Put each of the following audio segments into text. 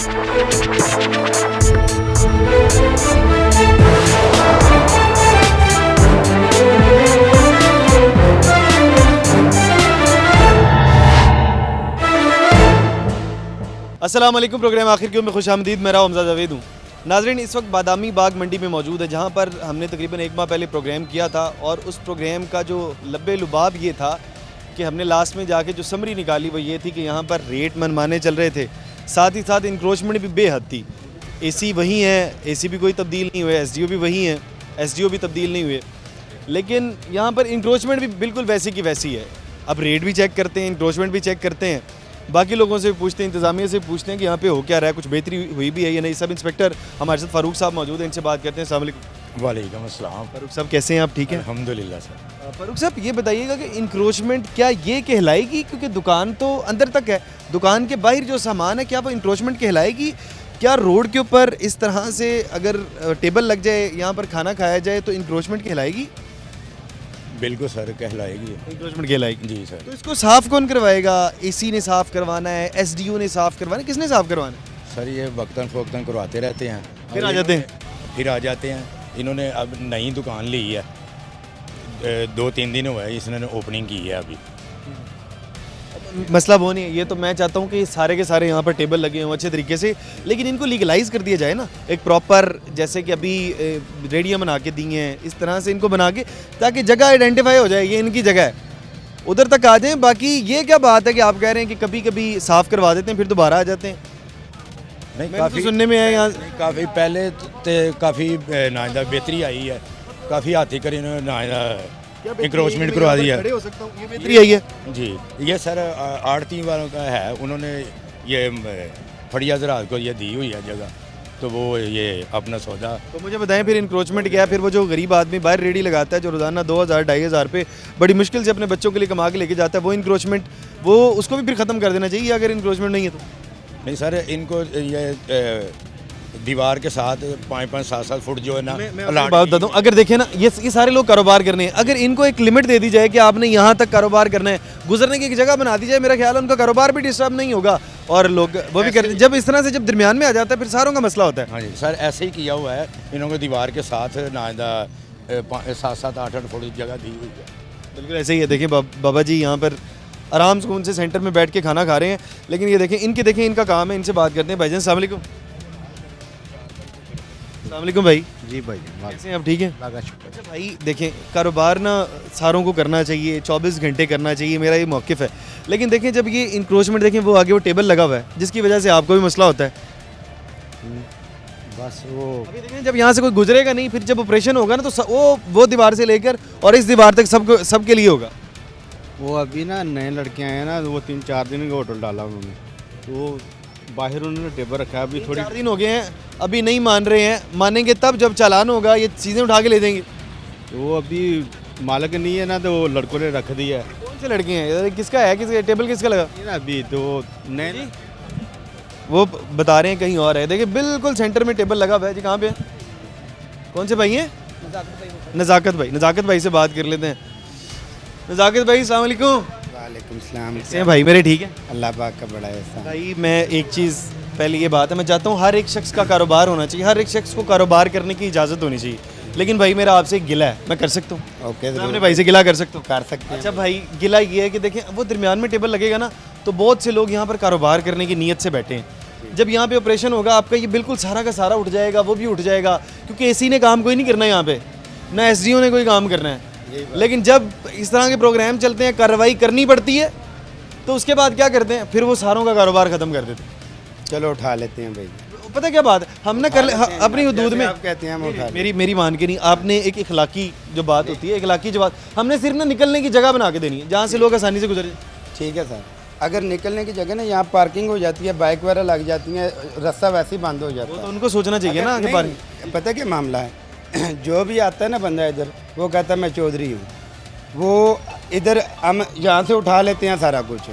अस्सलाम वालेकुम। प्रोग्राम आखिर क्यों में खुश आमदीद। मेरा हमजा जावेद हूँ। नाजरीन, इस वक्त बादामी बाग मंडी में मौजूद है, जहाँ पर हमने तकरीबन एक माह पहले प्रोग्राम किया था और उस प्रोग्राम का जो लब्बे लुबाब ये था कि हमने लास्ट में जाके जो समरी निकाली वो ये थी कि यहाँ पर रेट मनमाने चल रहे थे, साथ ही साथ इंक्रोचमेंट भी बेहद थी। एसी वही है, एसी भी कोई तब्दील नहीं हुए, एसडीओ भी वही हैं, एसडीओ भी तब्दील नहीं हुए, लेकिन यहाँ पर इंक्रोचमेंट भी बिल्कुल वैसी की वैसी है। अब रेट भी चेक करते हैं, इंक्रोचमेंट भी चेक करते हैं, बाकी लोगों से पूछते हैं, इंतज़ामिया से पूछते हैं कि यहाँ पे हो क्या रहा है, कुछ बेहतरी हुई भी है या नहीं। सब इंस्पेक्टर हमारे साथ फ़ारूक साहब मौजूद हैं, इनसे बात करते हैं। अस्सलाम वालेकुम। वालेकुम अस्सलाम। फ़ारूक साहब कैसे हैं आप? ठीक है अल्हम्दुलिल्लाह सर। फ़ारूक साहब ये बताइएगा कि इंक्रोचमेंट क्या ये कहलाएगी, क्योंकि दुकान तो अंदर तक है, दुकान के बाहर जो सामान है क्या वो इंक्रोचमेंट कहलाएगी? क्या रोड के ऊपर इस तरह से अगर टेबल लग जाए, यहाँ पर खाना खाया जाए तो इंक्रोचमेंट कहलाएगी? बिल्कुल सर, कहलाएगी। इंक्रोचमेंट कहलाएगी जी सर। तो इसको साफ़ कौन करवाएगा? एसी ने साफ़ करवाना है, एसडीओ ने साफ़ करवाना है, किसने साफ़ करवाना है? सर ये वक्तन फ़ोक्तन करवाते रहते हैं, फिर आ जाते हैं। फिर आ जाते हैं। इन्होंने अब नई दुकान ली है, 2-3 दिन हुआ है इसने ओपनिंग की है अभी। मसला वो नहीं है, ये तो मैं चाहता हूँ कि सारे के सारे यहाँ पर टेबल लगे हों अच्छे तरीके से, लेकिन इनको लीगलाइज़ कर दिया जाए ना, एक प्रॉपर, जैसे कि अभी रेडियाँ बना के दी हैं, इस तरह से इनको बना के, ताकि जगह आइडेंटिफाई हो जाए ये इनकी जगह है, उधर तक आ जाएं। बाकी ये क्या बात है कि आप कह रहे हैं कि कभी कभी साफ़ करवा देते हैं फिर दोबारा आ जाते हैं? नहीं, काफ़ी सुनने में है यहाँ काफ़ी पहले काफ़ी नाइंदा बेहतरी आई है, काफ़ी हाथी कर इन्होंने नाइंदा इंक्रोचमेंट करवा दिया है। हो सकता हूँ, ये बेहतरी आई है जी। ये सर आड़ती वालों का है, उन्होंने ये फड़िया ज़रात को ये दी हुई है जगह, तो वो ये अपना सौदा। तो मुझे बताएं फिर इंक्रोचमेंट क्या है? फिर वो जो गरीब आदमी बाहर रेडी लगाता है, जो रोज़ाना 2000-2500 पे बड़ी मुश्किल से अपने बच्चों के लिए कमा के लेके जाता है, वो इंक्रोचमेंट, वो उसको भी फिर ख़त्म कर देना चाहिए अगर इंक्रोचमेंट नहीं है तो? नहीं सर, इनको ये दीवार के साथ 5-5, 7-7 फुट जो है ना, मैं बात बताता हूँ, अगर देखें ना, ये सारे लोग कारोबार करने हैं, अगर इनको एक लिमिट दे दी जाए कि आपने यहाँ तक कारोबार करना है, गुजरने की एक जगह बना दी जाए, मेरा ख्याल है उनका कारोबार भी डिस्टर्ब नहीं होगा और लोग वो भी करते। जब इस तरह से जब दरमियान में आ जाता है फिर सारों का मसला होता है। हाँ जी सर, ऐसे ही किया हुआ है इन्होंने, दीवार के साथ नाइंदा 7-7, 8-8 फुट जगह दी हुई है। बिल्कुल ऐसे ही है। देखिए बाबा जी यहाँ पर आराम सुकून से सेंटर में बैठ के खाना खा रहे हैं, लेकिन ये देखें इनका काम है। इनसे बात करते हैं। भाईजान अस्सलाम वालेकुम। अस्सलाम वालेकुम भाई। जी भाई, कैसे हैं आप? ठीक है। अच्छा भाई देखें, कारोबार ना सारों को करना चाहिए, 24 घंटे करना चाहिए, मेरा ये मौक़िफ़ है, लेकिन देखें जब ये इंक्रोचमेंट, देखें वो आगे वो टेबल लगा हुआ है जिसकी वजह से आपको भी मसला होता है। बस वो अभी देखें जब यहाँ से कोई गुजरेगा नहीं, फिर जब ऑपरेशन होगा ना तो वो दीवार से लेकर और इस दीवार तक सबके लिए होगा। वो अभी ना नए लड़के आए हैं ना, वो 3-4 दिन का होटल डाला उन्होंने, तो बाहर उन्होंने टेबल रखा है। अभी थोड़ी 4 दिन हो गए हैं, अभी नहीं मान रहे हैं। मानेंगे तब जब चालान होगा, ये चीज़ें उठा के ले देंगे। तो वो अभी मालिक नहीं है ना, तो वो लड़कों ने रख दिया है। कौन से लड़के हैं? किसका है? किसका टेबल किसका लगा? ये ना अभी तो नए वो बता रहे हैं कहीं और है। देखिए बिल्कुल सेंटर में टेबल लगा हुआ है जी। कहाँ पे है? कौन से भाई हैं? नज़ाकत भाई से बात कर लेते हैं। नज़ाकत भाई अस्सलाम वालेकुम। वालेकुम सलाम। कैसे हैं भाई मेरे? ठीक है अल्लाह पाक का बड़ा एहसान। भाई। मैं एक चीज़, पहले ये बात है, मैं चाहता हूँ हर एक शख्स का कारोबार होना चाहिए, हर एक शख्स को कारोबार करने की इजाज़त होनी चाहिए, लेकिन भाई मेरा आपसे एक गिला है, मैं कर सकता हूँ? ओके, मैं अपने भाई से गिला कर सकता हूँ? कर सकते हैं। अच्छा भाई, गिला ये है कि देखें वो दरमियान में टेबल लगेगा ना, तो बहुत से लोग यहाँ पर कारोबार करने की नीयत से बैठे हैं। जब यहाँ पे ऑपरेशन होगा आपका, ये बिल्कुल सारा का सारा उठ जाएगा, वो भी उठ जाएगा, क्योंकि एसी ने काम कोई नहीं करना है यहाँ पे, ना एसडीओ ने कोई काम करना है। लेकिन जब इस तरह के प्रोग्राम चलते हैं, कार्रवाई करनी पड़ती है, तो उसके बाद क्या करते हैं, फिर वो सारों का कारोबार ख़त्म कर देते हैं। चलो उठा लेते हैं भाई। पता क्या बात है, हम ना कर ले अपनी हदूद में। आप कहते हैं हम उठा मेरी मान के नहीं, आपने एक इखलाकी जो बात होती है, इखलाकी जो बात, हमने सिर्फ ना निकलने की जगह बना के देनी है जहाँ से लोग आसानी से गुजरे। ठीक है सर, अगर निकलने की जगह ना यहाँ पार्किंग हो जाती है, बाइक वगैरह लग जाती है, रास्ता वैसे ही बंद हो जाता है। तो उनको सोचना चाहिए ना कि नहीं, पता क्या मामला है, जो भी आता है ना बंदा इधर, वो कहता है मैं चौधरी हूँ, वो इधर हम यहाँ से उठा लेते हैं सारा कुछ,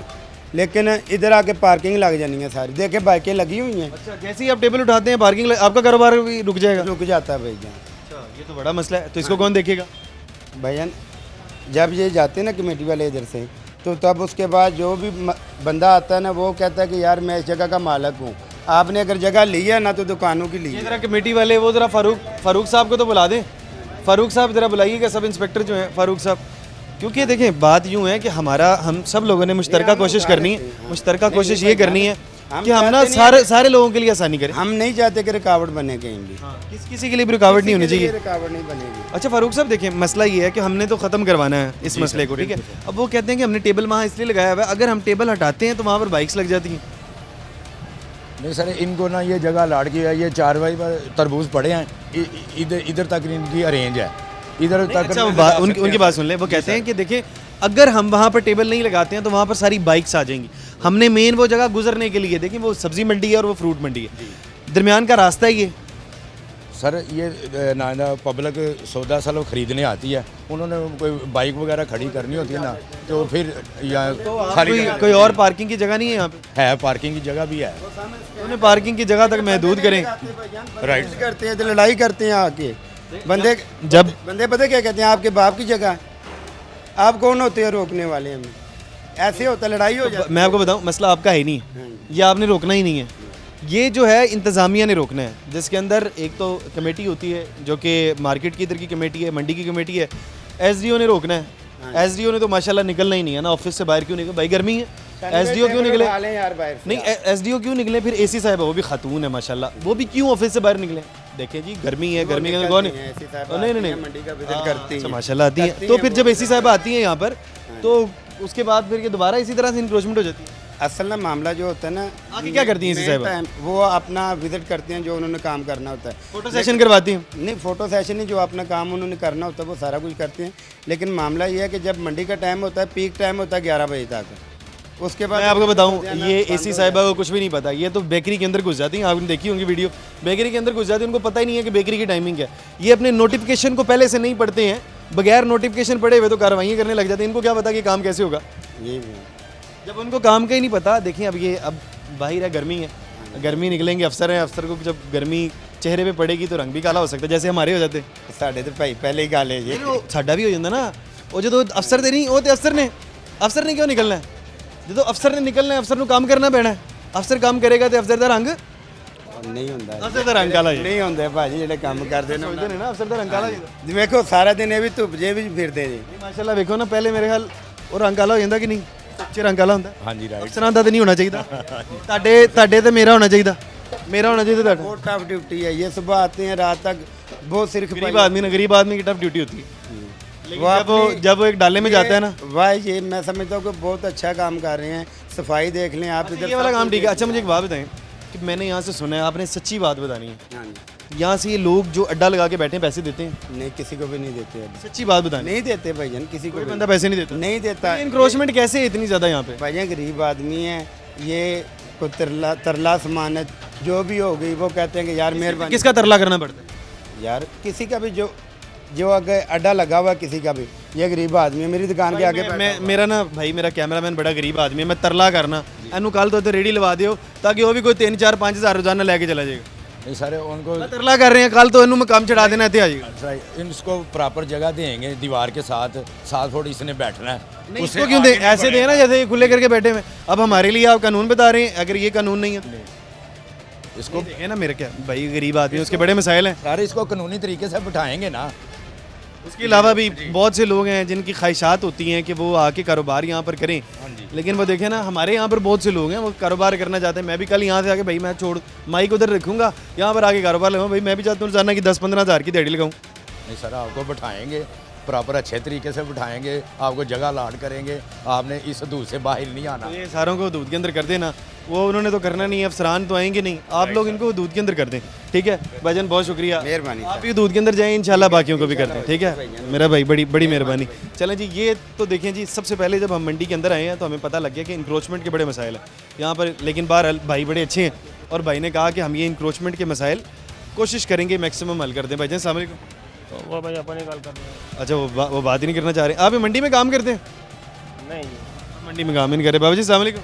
लेकिन इधर आके पार्किंग लग जानी है सारी। देखे बाइकें लगी हुई हैं। अच्छा, जैसे ही आप टेबल उठाते हैं पार्किंग, आपका कारोबार भी रुक जाएगा? रुक जाता है भाई जान। अच्छा, ये तो बड़ा मसला है। तो इसको कौन देखेगा? भैया जब ये जाते हैं ना कमेटी वाले इधर से, तो तब उसके बाद जो भी बंदा आता है ना, वो कहता है कि यार मैं इस जगह का मालिक हूँ, आपने अगर जगह ली है ना तो दुकानों की ली ये है। जरा कमेटी वाले वो जरा फारूक साहब को तो बुला दें। फारूक साहब जरा बुलाइएगा, सब इंस्पेक्टर जो हैं फारूक साहब, क्योंकि देखें बात यूँ है कि हम सब लोगों ने मुश्तरका कोशिश करनी है, मुश्तरका कोशिश ये करनी है कि हम ना सारे लोगों के लिए आसानी करें। हम नहीं चाहते कि रुकावट बने कहीं भी, किसी के लिए भी रुकावट नहीं होनी चाहिए। रुकावट नहीं बनेगी। अच्छा फारूक साहब देखें, मसला ये है कि हमने तो ख़त्म करवाना है इस मसले को, ठीक है। अब वो कहते हैं कि हमने टेबल वहाँ इसलिए लगाया हुआ है, अगर हम टेबल हटाते हैं तो वहाँ पर बाइक्स लग जाती हैं। नहीं सर, इनको ना ये जगह लाड़ की है, ये 4 बाई पर तरबूज पड़े हैं, इधर तक इनकी अरेंज है, इधर तक। अच्छा उनकी बात सुन ले। वो कहते हैं कि देखिए अगर हम वहाँ पर टेबल नहीं लगाते हैं तो वहाँ पर सारी बाइक्स आ जाएंगी। हमने मेन वो जगह गुजरने के लिए, देखिए वो सब्जी मंडी है और वो फ्रूट मंडी है, दरमियान का रास्ता है ये। सर ये ना पब्लिक सौदा सालों खरीदने आती है, उन्होंने कोई बाइक वगैरह खड़ी करनी होती है ना, तो फिर या खाली कोई और पार्किंग की जगह नहीं है यहाँ पे? है, पार्किंग की जगह भी है। उन्हें पार्किंग की जगह तक महदूद करें। राइट करते हैं तो लड़ाई करते हैं आके बंदे। जब बंदे पता क्या कहते हैं, आपके बाप की जगह, आप कौन होते हैं रोकने वाले? हमें ऐसे होता, लड़ाई हो जाती। मैं आपको बताऊं, मसला आपका है नहीं, ये आपने रोकना ही नहीं है, ये जो है इंतज़ामिया ने रोकना है, जिसके अंदर एक तो कमेटी होती है जो कि मार्केट की इधर की कमेटी है, मंडी की कमेटी है, एसडीओ ने रोकना है। एसडीओ ने तो माशाल्लाह निकलना ही नहीं है ना, ऑफिस से बाहर क्यों निकले भाई, गर्मी है, एसडीओ क्यों निकले? यार बाहर नहीं एसडीओ क्यों निकले? फिर एसी साहब है, वो भी खातून है माशाल्लाह, वो भी क्यों ऑफिस से बाहर निकले? देखें जी गर्मी है, गर्मी के अंदर कौन है? नहीं मंडी का विजिट करती अच्छा हैं। माशाल्लाह आती है। तो फिर जब एसी साहब आती हैं यहाँ पर, तो उसके बाद फिर ये दोबारा इसी तरह से इंक्रोचमेंट हो जाती है। असल ना मामला जो होता है ना, आगे क्या करती हैं एसी साहब? वो अपना विजिट करते हैं, जो उन्होंने काम करना होता है। फोटो सेशन करवाती हैं? नहीं, फोटो सेशन नहीं, जो अपना काम उन्होंने करना होता है वो सारा कुछ करते हैं। लेकिन मामला ये है कि जब मंडी का टाइम होता है, पीक टाइम होता है 11 बजे तक, उसके बाद मैं आपको बताऊं, ये एसी साहिबा को कुछ भी नहीं पता, ये तो बेकरी के अंदर घुस जाती हैं। आपने देखी होंगी वीडियो, बेकरी के अंदर घुस जाती है, उनको पता ही नहीं है कि बेकरी की टाइमिंग क्या है। ये अपने नोटिफिकेशन को पहले से नहीं पढ़ते हैं, बगैर नोटिफिकेशन पढ़े हुए तो कार्रवाई करने लग जाते हैं। इनको क्या पता कि काम कैसे होगा? ये भी जब उनको काम का ही नहीं पता। देखिए अब ये अब बाहर है, गर्मी है, गर्मी निकलेंगे, अफसर हैं, अफसर को जब गर्मी चेहरे पे पड़ेगी तो रंग भी काला हो सकता है, जैसे हमारे हो जाते। साढ़े तो भाई पहले ही गाले जी, साडा भी हो जाता ना। वो जो तो अफसर दे नहीं, वो तो अफसर ने क्यों निकलना है? जो अफसर ने निकलना है, अफसर को काम करना पैना है। अफसर काम करेगा तो अफसर का रंग नहीं ਹੁੰਦਾ ਅਫਸਰ ਦਾ ਰੰਗ ਕਾਲਾ ਨਹੀਂ ਹੁੰਦੇ ਭਾਜੀ, ਜਿਹੜੇ ਕੰਮ ਕਰਦੇ ਨੇ ਸਮਝਦੇ ਨੇ ਨਾ, ਅਫਸਰ ਦਾ ਰੰਗ ਕਾਲਾ ਹੁੰਦਾ। ਵੇਖੋ ਸਾਰਾ ਦਿਨ ਇਹ ਵੀ ਧੁੱਪ ਜੇ ਵੀ ਫਿਰਦੇ ਜੀ। ਮਾਸ਼ਾਅੱਲਾ ਵੇਖੋ ਨਾ, ਪਹਿਲੇ ਮੇਰੇ ਖਿਆਲ ਉਹ ਰੰਗ ਕਾਲਾ ਹੋ ਜਾਂਦਾ ਕਿ ਨਹੀਂ? ਸੱਚੇ ਰੰਗ ਕਾਲਾ ਹੁੰਦਾ। ਹਾਂਜੀ ਰਾਈਟ। ਅਫਸਰਾਂ ਦਾ ਤਾਂ ਨਹੀਂ ਹੋਣਾ ਚਾਹੀਦਾ, ਤੁਹਾਡੇ ਤੇ ਮੇਰਾ ਹੋਣਾ ਚਾਹੀਦਾ, ਮੇਰਾ होना चाहिए ਤੁਹਾਡਾ। बहुत टफ ड्यूटी है ये, सुबह आते हैं रात तक, बहुत सिर गरीब आदमी ना, गरीब आदमी की टफ ड्यूटी होती है, लेकिन जब वो एक डाले में जाता है ना, भाई ये मैं समझता हूँ कि बहुत अच्छा काम कर रहे हैं। सफाई देख लें आप, ये वाला काम ठीक है। अच्छा मुझे एक बात बताएं कि मैंने यहाँ से सुना है, आपने सच्ची बात बतानी है, यहाँ से ये लोग जो अड्डा लगा के बैठे हैं पैसे देते हैं? नहीं, किसी को भी नहीं देते अभी। सच्ची बात बतानी, नहीं देते भाईजान, किसी को कोई भी बंदा पैसे नहीं देता? नहीं देता। इंक्रोचमेंट कैसे है इतनी ज़्यादा यहाँ पे? भाईजान गरीब आदमी है ये, को तरला समान है, जो भी हो गई वो कहते हैं कि यार मेहरबानी। किसका तरला करना पड़ता है? यार किसी का भी जो अगर अड्डा लगा हुआ है किसी का भी, ये गरीब आदमी है, मेरी दुकान के आगे मेरा ना भाई, मेरा कैमरामैन बड़ा गरीब आदमी है, मैं तरला करना एनू कल तो रेडी लगा दियो ताकि वो भी कोई 3-4-5 हज़ार रोजाना लेके चला जाएगा। नहीं सर, उनको मैं तरला कर रहे हैं, कल तो इनू में काम चढ़ा देना, आ जाएगा। इनको प्रॉपर जगह देंगे, दीवार के साथ 7 फुट इसने बैठना है। नहीं, उसको क्यों दे? ऐसे दे ना जैसे ये खुले करके बैठे हुए। अब हमारे लिए आप कानून बता रहे हैं, अगर ये कानून नहीं है इसको देखे ना, मेरे क्या भाई गरीब आदमी, उसके बड़े मसाइल हैं। सारे इसको कानूनी तरीके से बिठाएंगे ना। उसके अलावा भी बहुत से लोग हैं जिनकी ख्वाहिशात होती हैं कि वो आके कारोबार यहाँ पर करें, लेकिन वो देखें ना, हमारे यहाँ पर बहुत से लोग हैं वो कारोबार करना चाहते हैं। मैं भी कल यहाँ से आके भाई मैं छोड़ माइक उधर रखूँगा, यहाँ पर आके कारोबार लगाऊँ, भाई मैं भी चाहता हूँ रोजाना की 10-15 हज़ार की दिहाड़ी लगाऊँ। नहीं सर, आपको बिठाएंगे, प्रॉपर अच्छे तरीके से बिठाएंगे, आपको जगह लाट करेंगे, आपने इस हदूद से बाहर नहीं आना। ये सारों को हदूद के अंदर कर देना, वो उन्होंने तो करना नहीं है, अफसरान तो आएंगे नहीं, आप लोग इनको हदूद के अंदर कर दें, ठीक है भाईजान? बहुत शुक्रिया, मेहरबानी। आप भी हदूद के अंदर जाएं, इंशाल्लाह बाकियों को भी कर दें, ठीक है मेरा भाई, बड़ी बड़ी मेहरबानी। चलें जी, ये तो देखें जी, सबसे पहले जब हम मंडी के अंदर आए हैं तो हमें पता लग गया कि इंक्रोचमेंट के बड़े मसाइल हैं यहाँ पर, लेकिन बहरहाल भाई बड़े अच्छे हैं और भाई ने कहा कि हम ये इंक्रोचमेंट के मसाइल कोशिश करेंगे मैक्सिमम हल कर दें। भाईजान अस्सलाम वालेकुम। वो भाई अपने कॉल कर रहे हैं। अच्छा वो बात ही नहीं करना चाह रहे। आप ये मंडी में काम करते हैं? नहीं मंडी में काम ही नहीं कर रहे। बाबा जी अस्सलाम वालेकुम।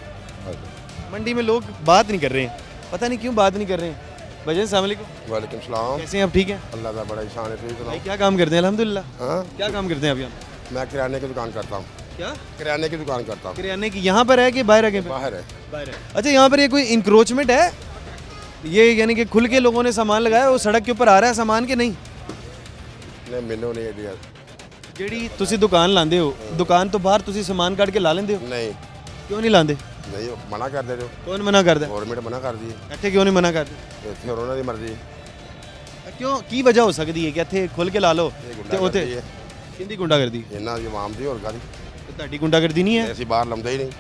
मंडी में लोग बात नहीं कर रहे हैं, पता नहीं क्यों बात नहीं कर रहे हैं। भाईजान अस्सलाम वालेकुम। वालेकुम सलाम। कैसे हैं आप? ठीक हैं? अल्लाह का बड़ा एहसान है। ठीक भाई क्या काम करते हैं? अल्हम्दुलिल्लाह। हाँ, क्या काम करते हैं आप यहाँ? मैं किराने की दुकान करता हूँ। क्या किराने की दुकान करता हूँ। किराने की? यहाँ पर है कि बाहर है? कहीं पे? बाहर है। बाहर है। अच्छा यहाँ पर ये कोई इंक्रोचमेंट है? ये यानी कि खुल के लोगों ने सामान लगाया, वो सड़क के ऊपर आ रहा है सामान के नहीं? नहीं मैनू नहीं आइडिया ਜਿਹੜੀ ਤੁਸੀਂ ਦੁਕਾਨ ਲਾਉਂਦੇ ਹੋ, ਦੁਕਾਨ ਤੋਂ ਬਾਹਰ ਤੁਸੀਂ ਸਮਾਨ ਕੱਢ ਕੇ ਲਾ ਲੈਂਦੇ ਹੋ? नहीं ਕਿਉਂ ਨਹੀਂ ਲਾਉਂਦੇ? नहीं मना कर दे रहे हो ਕੌਣ ਮਨਾ ਕਰਦਾ? गवर्नमेंट मना कर दी ਇੱਥੇ ਕਿਉਂ ਨਹੀਂ ਮਨਾ ਕਰਦੇ? इतने और उन्होंने मर्जी ਕਿਉਂ, ਕੀ ਵਜ੍ਹਾ ਹੋ ਸਕਦੀ ਹੈ ਕਿ ਇੱਥੇ ਖੁੱਲ ਕੇ ਲਾ ਲਓ ਤੇ ਉੱਥੇ है ਕਿੰਦੀ ਗੁੰਡਾਗਰਦੀ? इन्हों की आवाम की और गाली ਤੇ ਤੁਹਾਡੀ ਗੁੰਡਾਗਰਦੀ ਨਹੀਂ ਹੈ ऐसी बाहर लमदा ही नहीं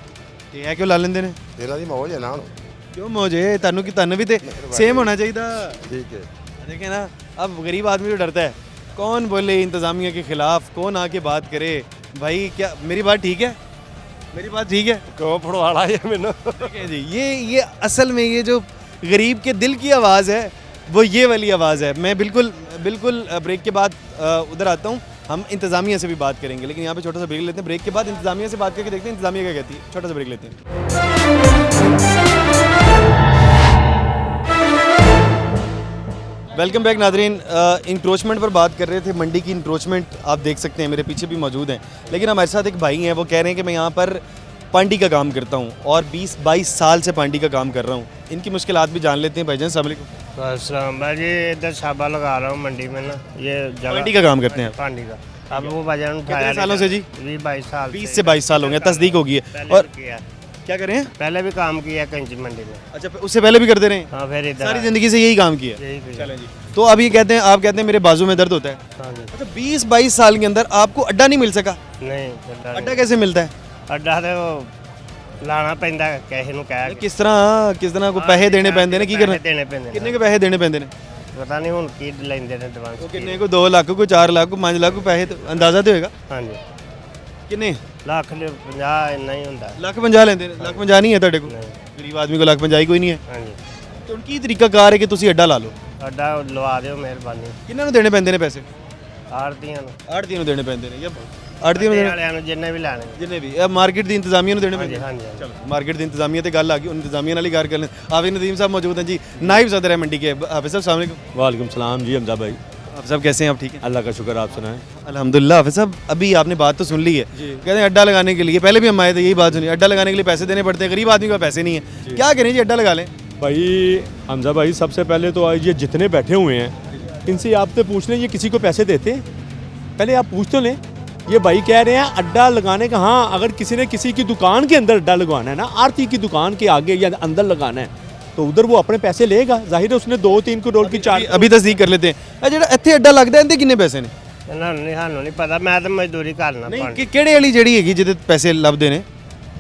ਤੇ ਇਹ ਕਿਉਂ ਲਾ ਲੈਂਦੇ ਨੇ? इन्हों की मौज है ना हुण। क्यों मौजे? ਤੁਹਾਨੂੰ ਕੀ, ਤੁਹਾਨੂੰ ਵੀ ਤੇ सेम होना चाहिए। ठीक है देखें ना, अब गरीब आदमी तो डरता है, कौन बोले इंतज़ामिया के खिलाफ, कौन आके बात करे। भाई क्या मेरी बात ठीक है? मेरी बात ठीक है? क्यों फड़वाड़ा ये मैंने ठीक है जी। ये असल में ये जो गरीब के दिल की आवाज़ है वो ये वाली आवाज़ है। मैं बिल्कुल बिल्कुल ब्रेक के बाद उधर आता हूँ, हम इंतज़ामिया से भी बात करेंगे, लेकिन यहाँ पे छोटा सा ब्रेक लेते हैं। ब्रेक के बाद इंतज़ामिया से बात करके देखते हैं इंतज़ामिया क्या कहती है। छोटा सा ब्रेक लेते हैं। Welcome back Nadreen. इंक्रोचमेंट पर बात कर रहे थे, मंडी की इंक्रोचमेंट आप देख सकते हैं, मेरे पीछे भी मौजूद हैं। लेकिन हमारे साथ एक भाई हैं, वो कह रहे हैं कि मैं यहाँ पर पांडी का काम करता हूँ और 20-22 साल से पांडी का काम कर रहा हूँ। इनकी मुश्किलात भी जान लेते हैं। भाईजान अस्सलाम वालेकुम। अस्सलाम भाई जी, इधर छापा लगा रहा हूँ मंडी में ना, ये जगह पांडी का काम करते हैं आप? पांडी का। अब वो बाजार उठाया कितने सालों से जी? 20-22 साल 20 से 22 साल हो गए, तस्दीक हो गई है। पहले और भी किया, क्या करें हैं? पहले भी काम किया कंची मंडी में। अच्छा, उससे पहले भी करते रहे? हाँ फिर इधर सारी आए। ज़िंदगी से यही काम किया? यही किया। चलें जी। तो अब ये कहते हैं, आप कहते हैं मेरे बाजू में दर्द होता है। हाँ जी। अच्छा, 20-22 साल के अंदर आपको अड्डा नहीं मिल सका? नहीं अड्डा कैसे मिलता है? अड्डा तो लाना पैंदा ਕਿਸੇ ਨੂੰ ਕਹਿ किस तरह को पैसे देने पैंदे ने? की करना? देने पैंदे किन्ने के पैसे देने पैंदे ने? पता नहीं ਹੁਣ ਕੀ ਲੈਂਦੇ ਨੇ ਐਡਵਾਂਸ। किन्ने को 2 लाख को 4 लाख को 5 लाख को पैसे तो अंदाजा तो होगा ਹਾਂਜੀ किन्ने? ਲੱਖ ਦੇ 50 ਇੰਨਾ ਹੀ ਹੁੰਦਾ। ਲੱਖ 50 ਲੈਂਦੇ ਨੇ? ਲੱਖ 50 ਨਹੀਂ ਹੈ ਤੁਹਾਡੇ ਕੋਲ? ਨਹੀਂ। ਗਰੀਬ ਆਦਮੀ ਕੋਲ ਲੱਖ 50 ਹੀ ਕੋਈ ਨਹੀਂ ਹੈ। ਹਾਂਜੀ ਤੇ ਹੁਣ ਕੀ ਤਰੀਕਾ ਕਾਰ ਹੈ ਕਿ ਤੁਸੀਂ ਅੱਡਾ ਲਾ ਲਓ? ਅੱਡਾ ਲਵਾ ਦਿਓ ਮਿਹਰਬਾਨੀ। ਕਿੰਨਾਂ ਨੂੰ ਦੇਣੇ ਪੈਂਦੇ ਨੇ ਪੈਸੇ? ਆੜਤੀਆਂ ਨੂੰ, ਆੜਤੀਆਂ ਨੂੰ ਦੇਣੇ ਪੈਂਦੇ ਨੇ ਜਾਂ ਆੜਤੀਆਂ ਨੂੰ ਅੱਡੇ ਦੇਣੇ? ਵਾਲਿਆਂ ਨੂੰ ਜਿੰਨੇ ਵੀ ਲੈਣੇ। ਜਿੰਨੇ ਵੀ ਇਹ ਮਾਰਕੀਟ ਦੀ ਇੰਤਜ਼ਾਮੀਆ ਨੂੰ ਦੇਣੇ ਹਾਂਜੀ ਪੈਂਦੇ? ਹਾਂਜੀ ਹਾਂਜੀ। चलो मार्केट की इंतजामिया तो गल आ गई, उन इंतजामिया नाल ही गल कर लें। हाफिज़ नदीम साहब मौजूद हैं जी, नाइब सदर है मंडी के। हाफिज़ साहब अस्सलाम वालेकुम। वालेकुम सलाम जी हमजा भाई। हाफिज़ साहब कैसे हैं आप? ठीक हैं अल्लाह का शुक्र, आप सुनाएं। अल्हम्दुलिल्लाह। हाफिज़ साहब अभी आपने बात तो सुन ली है, कहते हैं अड्डा लगाने के लिए, पहले भी हम आए थे यही बात सुनी, अड्डा लगाने के लिए पैसे देने पड़ते हैं, गरीब आदमी के पास पैसे नहीं है, क्या करें जी? अड्डा लगा लें? भाई हमजा भाई, सबसे पहले तो ये जितने बैठे हुए हैं इनसे आपसे पूछ लें, ये किसी को पैसे देते हैं? पहले आप पूछ तो लें। ये भाई कह रहे हैं अड्डा लगाने का, हाँ अगर किसी ने किसी की दुकान के अंदर अड्डा लगवाना है ना, आरती की दुकान के आगे या अंदर लगाना है, तो उधर वो अपने पैसे लेगा। जाहिर है उसने 2-3 करोड़ की 4 अभी तस्दीक कर लेते हैं। ਜਿਹੜਾ ਇੱਥੇ ਅੱਡਾ ਲੱਗਦਾ ਇਹਦੇ ਕਿੰਨੇ ਪੈਸੇ ਨੇ? ਇਹਨਾਂ ਨੂੰ ਨਹੀਂ, ਸਾਨੂੰ ਨਹੀਂ ਪਤਾ, ਮੈਂ ਤਾਂ ਮਜ਼ਦੂਰੀ ਕਰਨਾ ਨਹੀਂ ਪਾਣੀ। ਕਿ ਕਿਹੜੇ ਵਾਲੀ ਜਿਹੜੀ ਹੈਗੀ ਜਿਹਦੇ ਪੈਸੇ ਲੱਭਦੇ ਨੇ?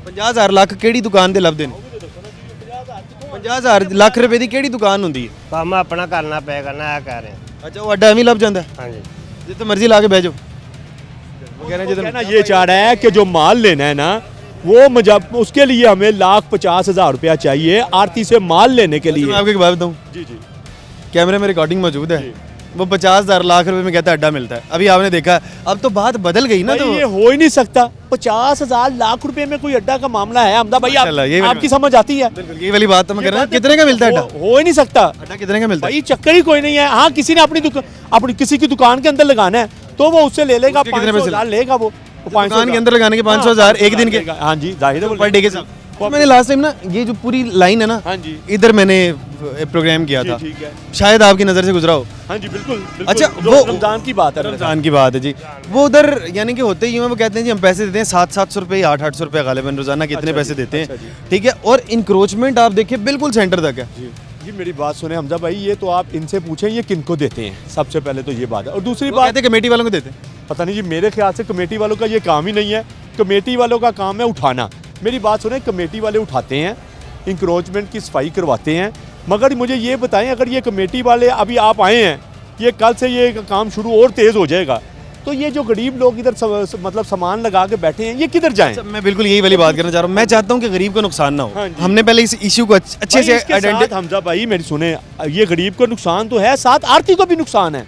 50000 ਲੱਖ ਕਿਹੜੀ ਦੁਕਾਨ ਦੇ ਲੱਭਦੇ ਨੇ? 50000 ਲੱਖ ਰੁਪਏ ਦੀ ਕਿਹੜੀ ਦੁਕਾਨ ਹੁੰਦੀ ਹੈ? ਕੰਮ ਆਪਣਾ ਕਰਨਾ ਪਏਗਾ ਨਾ, ਇਹ ਕਹਿ ਰਹੇ ਹਾਂ। ਅੱਛਾ, ਉਹ ਅੱਡਾ ਐਵੇਂ ਲੱਭ ਜਾਂਦਾ? ਹਾਂਜੀ ਜਿੱਥੇ ਮਰਜ਼ੀ ਲਾ ਕੇ ਬਹਿ ਜਾਓ। वो कह रहे हैं कहना ये चाह रहा है कि जो माल लेना है ना, वो उसके लिए हमें 1,50,000 रुपया चाहिए आरती से माल लेने के मैं लिए। आपको एक बात बताऊं, जी जी कैमरे में रिकॉर्डिंग मौजूद है, वो 50,000 लाख रुपए में कहता है अड्डा मिलता है। अभी आपने देखा, अब तो बात बदल गई ना। भाई तो ये हो ही नहीं सकता। 50,000 लाख रुपए में कोई अड्डा का मामला है हमदा भाई? माशाल्लाह, यही आपकी समझ आती है? बिल्कुल यही वाली बात तो मैं कर रहा हूँ। कितने का मिलता है अड्डा? हो ही नहीं सकता अड्डा कितने का मिलता है? भाई, चक्कर ही कोई नहीं है। हाँ किसी ने अपनी किसी की दुकान के अंदर लगाना है तो वो उससे ले लेगा, उसके कितने पैसे 500,000 लेगा वो। दुकान के अंदर लगाने के 500,000 एक दिन के? हाँ जी, जाहिर है वो पर डे के साथ। तो मैंने लास्ट टाइम ना ये जो पूरी लाइन है ना, हाँ जी इधर मैंने प्रोग्राम किया था, ठीक है। शायद आपकी नज़र से गुजरा हो। हाँ जी बिल्कुल। अच्छा, वो रमजान की बात है। रमजान की बात है जी। वो उधर यानी कि होते ही हैं, वो कहते हैं जी हम पैसे देते हैं 700-700 रुपये, 800-800 रुपये गालिबन रोजाना कितने पैसे देते हैं, ठीक है। और इंक्रोचमेंट आप देखिए बिल्कुल सेंटर तक है। जी मेरी बात सुने हमजा भाई, ये तो आप इनसे पूछें ये किनको देते हैं, सबसे पहले तो ये बात है। और दूसरी वो बात, कहते हैं कमेटी वालों को देते हैं। पता नहीं जी, मेरे ख्याल से कमेटी वालों का ये काम ही नहीं है। कमेटी वालों का काम है उठाना। मेरी बात सुने, कमेटी वाले उठाते हैं, इंक्रोचमेंट की सफाई करवाते हैं, मगर मुझे ये बताएं अगर ये कमेटी वाले अभी आप आए हैं, ये कल से ये काम शुरू और तेज़ हो जाएगा, तो ये जो गरीब लोग इधर मतलब सामान लगा के बैठे हैं, ये किधर जाएं? अच्छा, मैं बिल्कुल यही वाली बात करना चाह रहा हूँ। मैं चाहता हूँ कि गरीब को नुकसान ना हो। हाँ जी। हमने पहले इस इशू को अच्छे से आइडेंटिफाई। हमजा भाई मेरी सुने, ये गरीब को नुकसान तो है, साथ आरती को भी नुकसान है।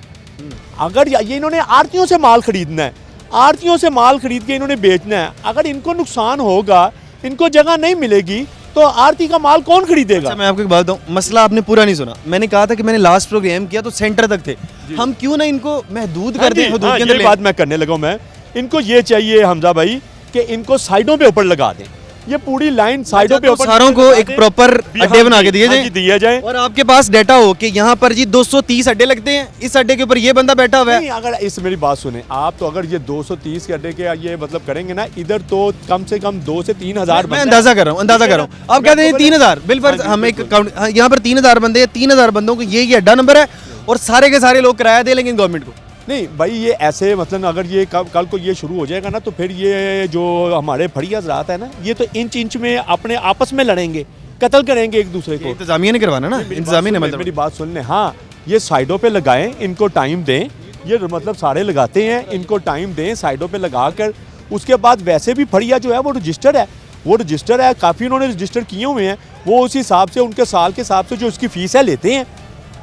अगर ये इन्होंने आरतियों से माल खरीदना है, आरतियों से माल खरीद के इन्होंने बेचना है, अगर इनको नुकसान होगा, इनको जगह नहीं मिलेगी, तो आरती का माल कौन खरीदेगा? अच्छा, मैं आपको एक बात बताऊं, मसला आपने पूरा नहीं सुना। मैंने कहा था कि मैंने लास्ट प्रोग्राम किया तो सेंटर तक थे, हम क्यों ना इनको महदूद कर दें, हदूद के अंदर ये बात मैं करने लगा हूं। मैं इनको ये चाहिए हमजा भाई कि इनको साइडों पे ऊपर लगा दें, ये पूरी लाइन साइडों पे ओपन सारों को एक प्रॉपर अड्डे बना के दिए जाएं दिया जाए। और आपके पास डाटा हो कि यहाँ पर जी 230 अड्डे लगते हैं, इस अड्डे के ऊपर ये बंदा बैठा हुआ है। नहीं, अगर इस मेरी बात सुने आप, तो अगर ये 230 के अड्डे के ये मतलब करेंगे ना, इधर तो कम से कम 2 से 3 हजार मैं अंदाजा कर रहा हूँ आप कहते हैं 3000 बिलफर्ज हम एक यहाँ पर 3000 बंदे हैं, 3000 बंदों को ये अड्डा नंबर है और सारे के सारे लोग किराया दे लेंगे गवर्नमेंट को। नहीं भाई, ये ऐसे मतलब अगर ये कल को ये शुरू हो जाएगा ना, तो फिर ये जो हमारे फड़ी हजरात है ना, ये तो इंच इंच में अपने आपस में लड़ेंगे, कत्ल करेंगे एक दूसरे को। इंतजामिया ने करवाना ना, इंतजामिया ने मतलब मेरी बात सुन ले। हाँ, ये साइडों पे लगाएं, इनको टाइम दें, ये मतलब सारे लगाते हैं, इनको टाइम दें साइडों पे लगा कर। उसके बाद वैसे भी फड़िया जो है वो रजिस्टर्ड है, काफ़ी उन्होंने रजिस्टर किए हुए हैं, वो उस हिसाब से उनके साल के हिसाब से जो उसकी फ़ीस है लेते हैं,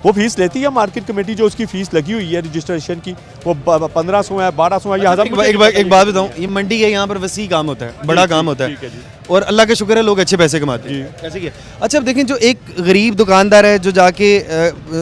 वो फीस लेती है मार्केट कमेटी। जो उसकी फीस लगी हुई है रजिस्ट्रेशन की, वो 1500 है, 1200 है या 1000। एक बात बताऊं, ये मंडी है, यहाँ पर वसी काम होता है, बड़ा काम होता है और अल्लाह का शुक्र है लोग अच्छे पैसे कमाते हैं, ऐसे ही है। अच्छा, अब देखें जो एक गरीब दुकानदार है जो जाके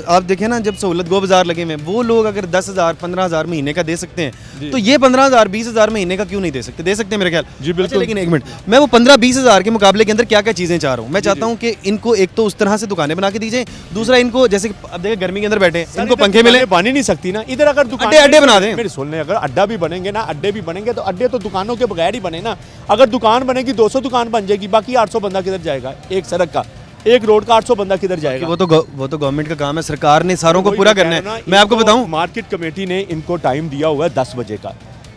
आप देखें ना, जब सहूलत गो बाजार लगे हुए हैं, वो लोग अगर 10,000 15,000 महीने का दे सकते हैं, तो ये 15,000 20,000 महीने का क्यों नहीं दे सकते? दे सकते हैं मेरे ख्याल जी, बिल्कुल। लेकिन एक मिनट, मैं वो 15-20,000 के मुकाबले के अंदर क्या क्या चीज़ें चाह रहा हूँ। मैं चाहता हूँ कि इनको एक तो उस तरह से दुकानें बना के दी जाए, दूसरा इनको जैसे अब देखिए गर्मी के अंदर बैठे हैं, इनको पंखे मिले, बन ही नहीं सकती ना इधर। अगर अड्डे बना दें, मेरे सुन ले, अगर अड्डा भी बनेंगे ना, अड्डे भी बनेंगे तो अड्डे तो दुकानों के बगैर ही बने ना। अगर दुकान बनेगी 200 दुकान बन जाएगी, बाकी 800 बंदा किधर जाएगा? एक सड़क का, एक रोड का 800 बंदा किधर जाएगा? वो तो गवर्नमेंट का काम है, सरकार ने सारों को पूरा करना है। मैं आपको बताऊं, मार्केट कमेटी ने इनको टाइम दिया हुआ है 10 बजे का,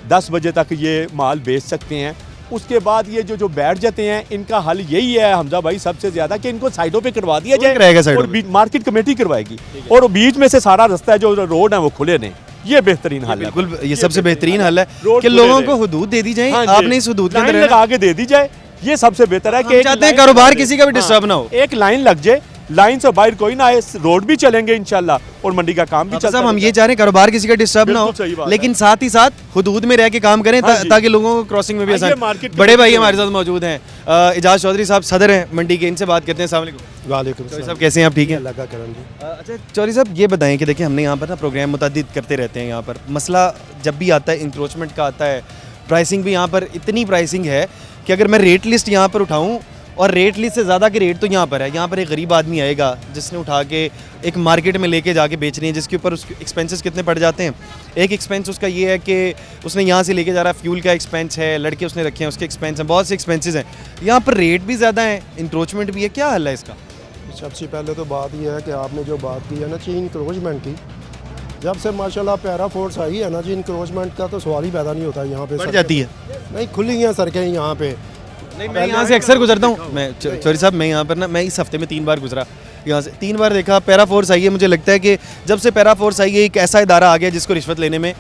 10 बजे तक ये माल बेच सकते हैं। उसके बाद ये जो बैठ जाते हैं, इनका हल यही है हमजा भाई सबसे ज्यादा, कि इनको साइडों पे करवा दिया जाए और मार्केट कमेटी करवाएगी, और बीच में से सारा रास्ता है जो रोड है वो खुले नहीं। ये बेहतरीन हल है, बिल्कुल ये सबसे बेहतरीन हल है कि लोगों को हुदूद दे दी जाए। आपने इस हुदूद के अंदर लगा के दे दी जाए, ये सबसे बेहतर है। कि चाहते हैं कारोबार किसी का भी डिस्टर्ब ना हो, एक लाइन लग जाए, लाइन से बाहर कोई ना आए, रोड भी चलेंगे इंशाल्लाह और मंडी का काम भी चलता है। हम ये चाह रहे हैं कारोबार किसी का डिस्टर्ब ना हो, लेकिन साथ ही साथ हुदूद में रह के काम करें ताकि लोगों को क्रॉसिंग में भी आसान। बड़े भाई हमारे साथ मौजूद हैं, इजाज चौधरी साहब सदर हैं मंडी के, इनसे बात करते हैं। अस्सलाम वालेकुम। वालेकुम चौधरी साहब कैसे हैं आप? ठीक हैं, लगा करम जी। अच्छा चौधरी साहब ये बताएं कि देखिए हमने यहाँ पर ना प्रोग्राम मुतअद्दिद करते रहते हैं, यहाँ पर मसला जब भी आता है इंक्रोचमेंट का आता है, प्राइसिंग भी यहाँ पर इतनी प्राइसिंग है कि अगर मैं रेट लिस्ट यहाँ पर उठाऊँ और रेट लिस्ट से ज़्यादा के रेट तो यहाँ पर है। यहाँ पर एक गरीब आदमी आएगा जिसने उठा के एक मार्केट में लेके जाके बेचनी है, जिसके ऊपर उसके एक्सपेंसेस कितने पड़ जाते हैं। एक एक्सपेंस उसका ये है कि उसने यहाँ से लेके जा रहा है, फ्यूल का एक्सपेंस है, लड़के उसने रखे हैं उसके एक्सपेंस हैं, बहुत से एक्सपेंसेस हैं। यहाँ पर रेट भी ज़्यादा है, इंक्रोचमेंट भी है, क्या हल है इसका? सबसे पहले तो बात यह है कि आपने जो बात की है ना जी इंक्रोचमेंट की, जब से माशाल्लाह पैरा फोर्स आई है ना जी, इंक्रोचमेंट का तो सवाल ही पैदा नहीं होता। यहाँ पे बढ़ जाती है, नहीं खुली हैं सड़कें यहाँ पे। मैं यहाँ से अक्सर गुजरता हूँ, मैं चौधरी साहब मैं यहाँ पर ना, मैं इस हफ्ते में 3 बार गुजरा यहाँ से, 3 बार देखा पैरा फोर्स आई है। मुझे लगता है कि जब से पैरा फोर्स आई है एक ऐसा इदारा आ गया जिसको रिश्वत लेने में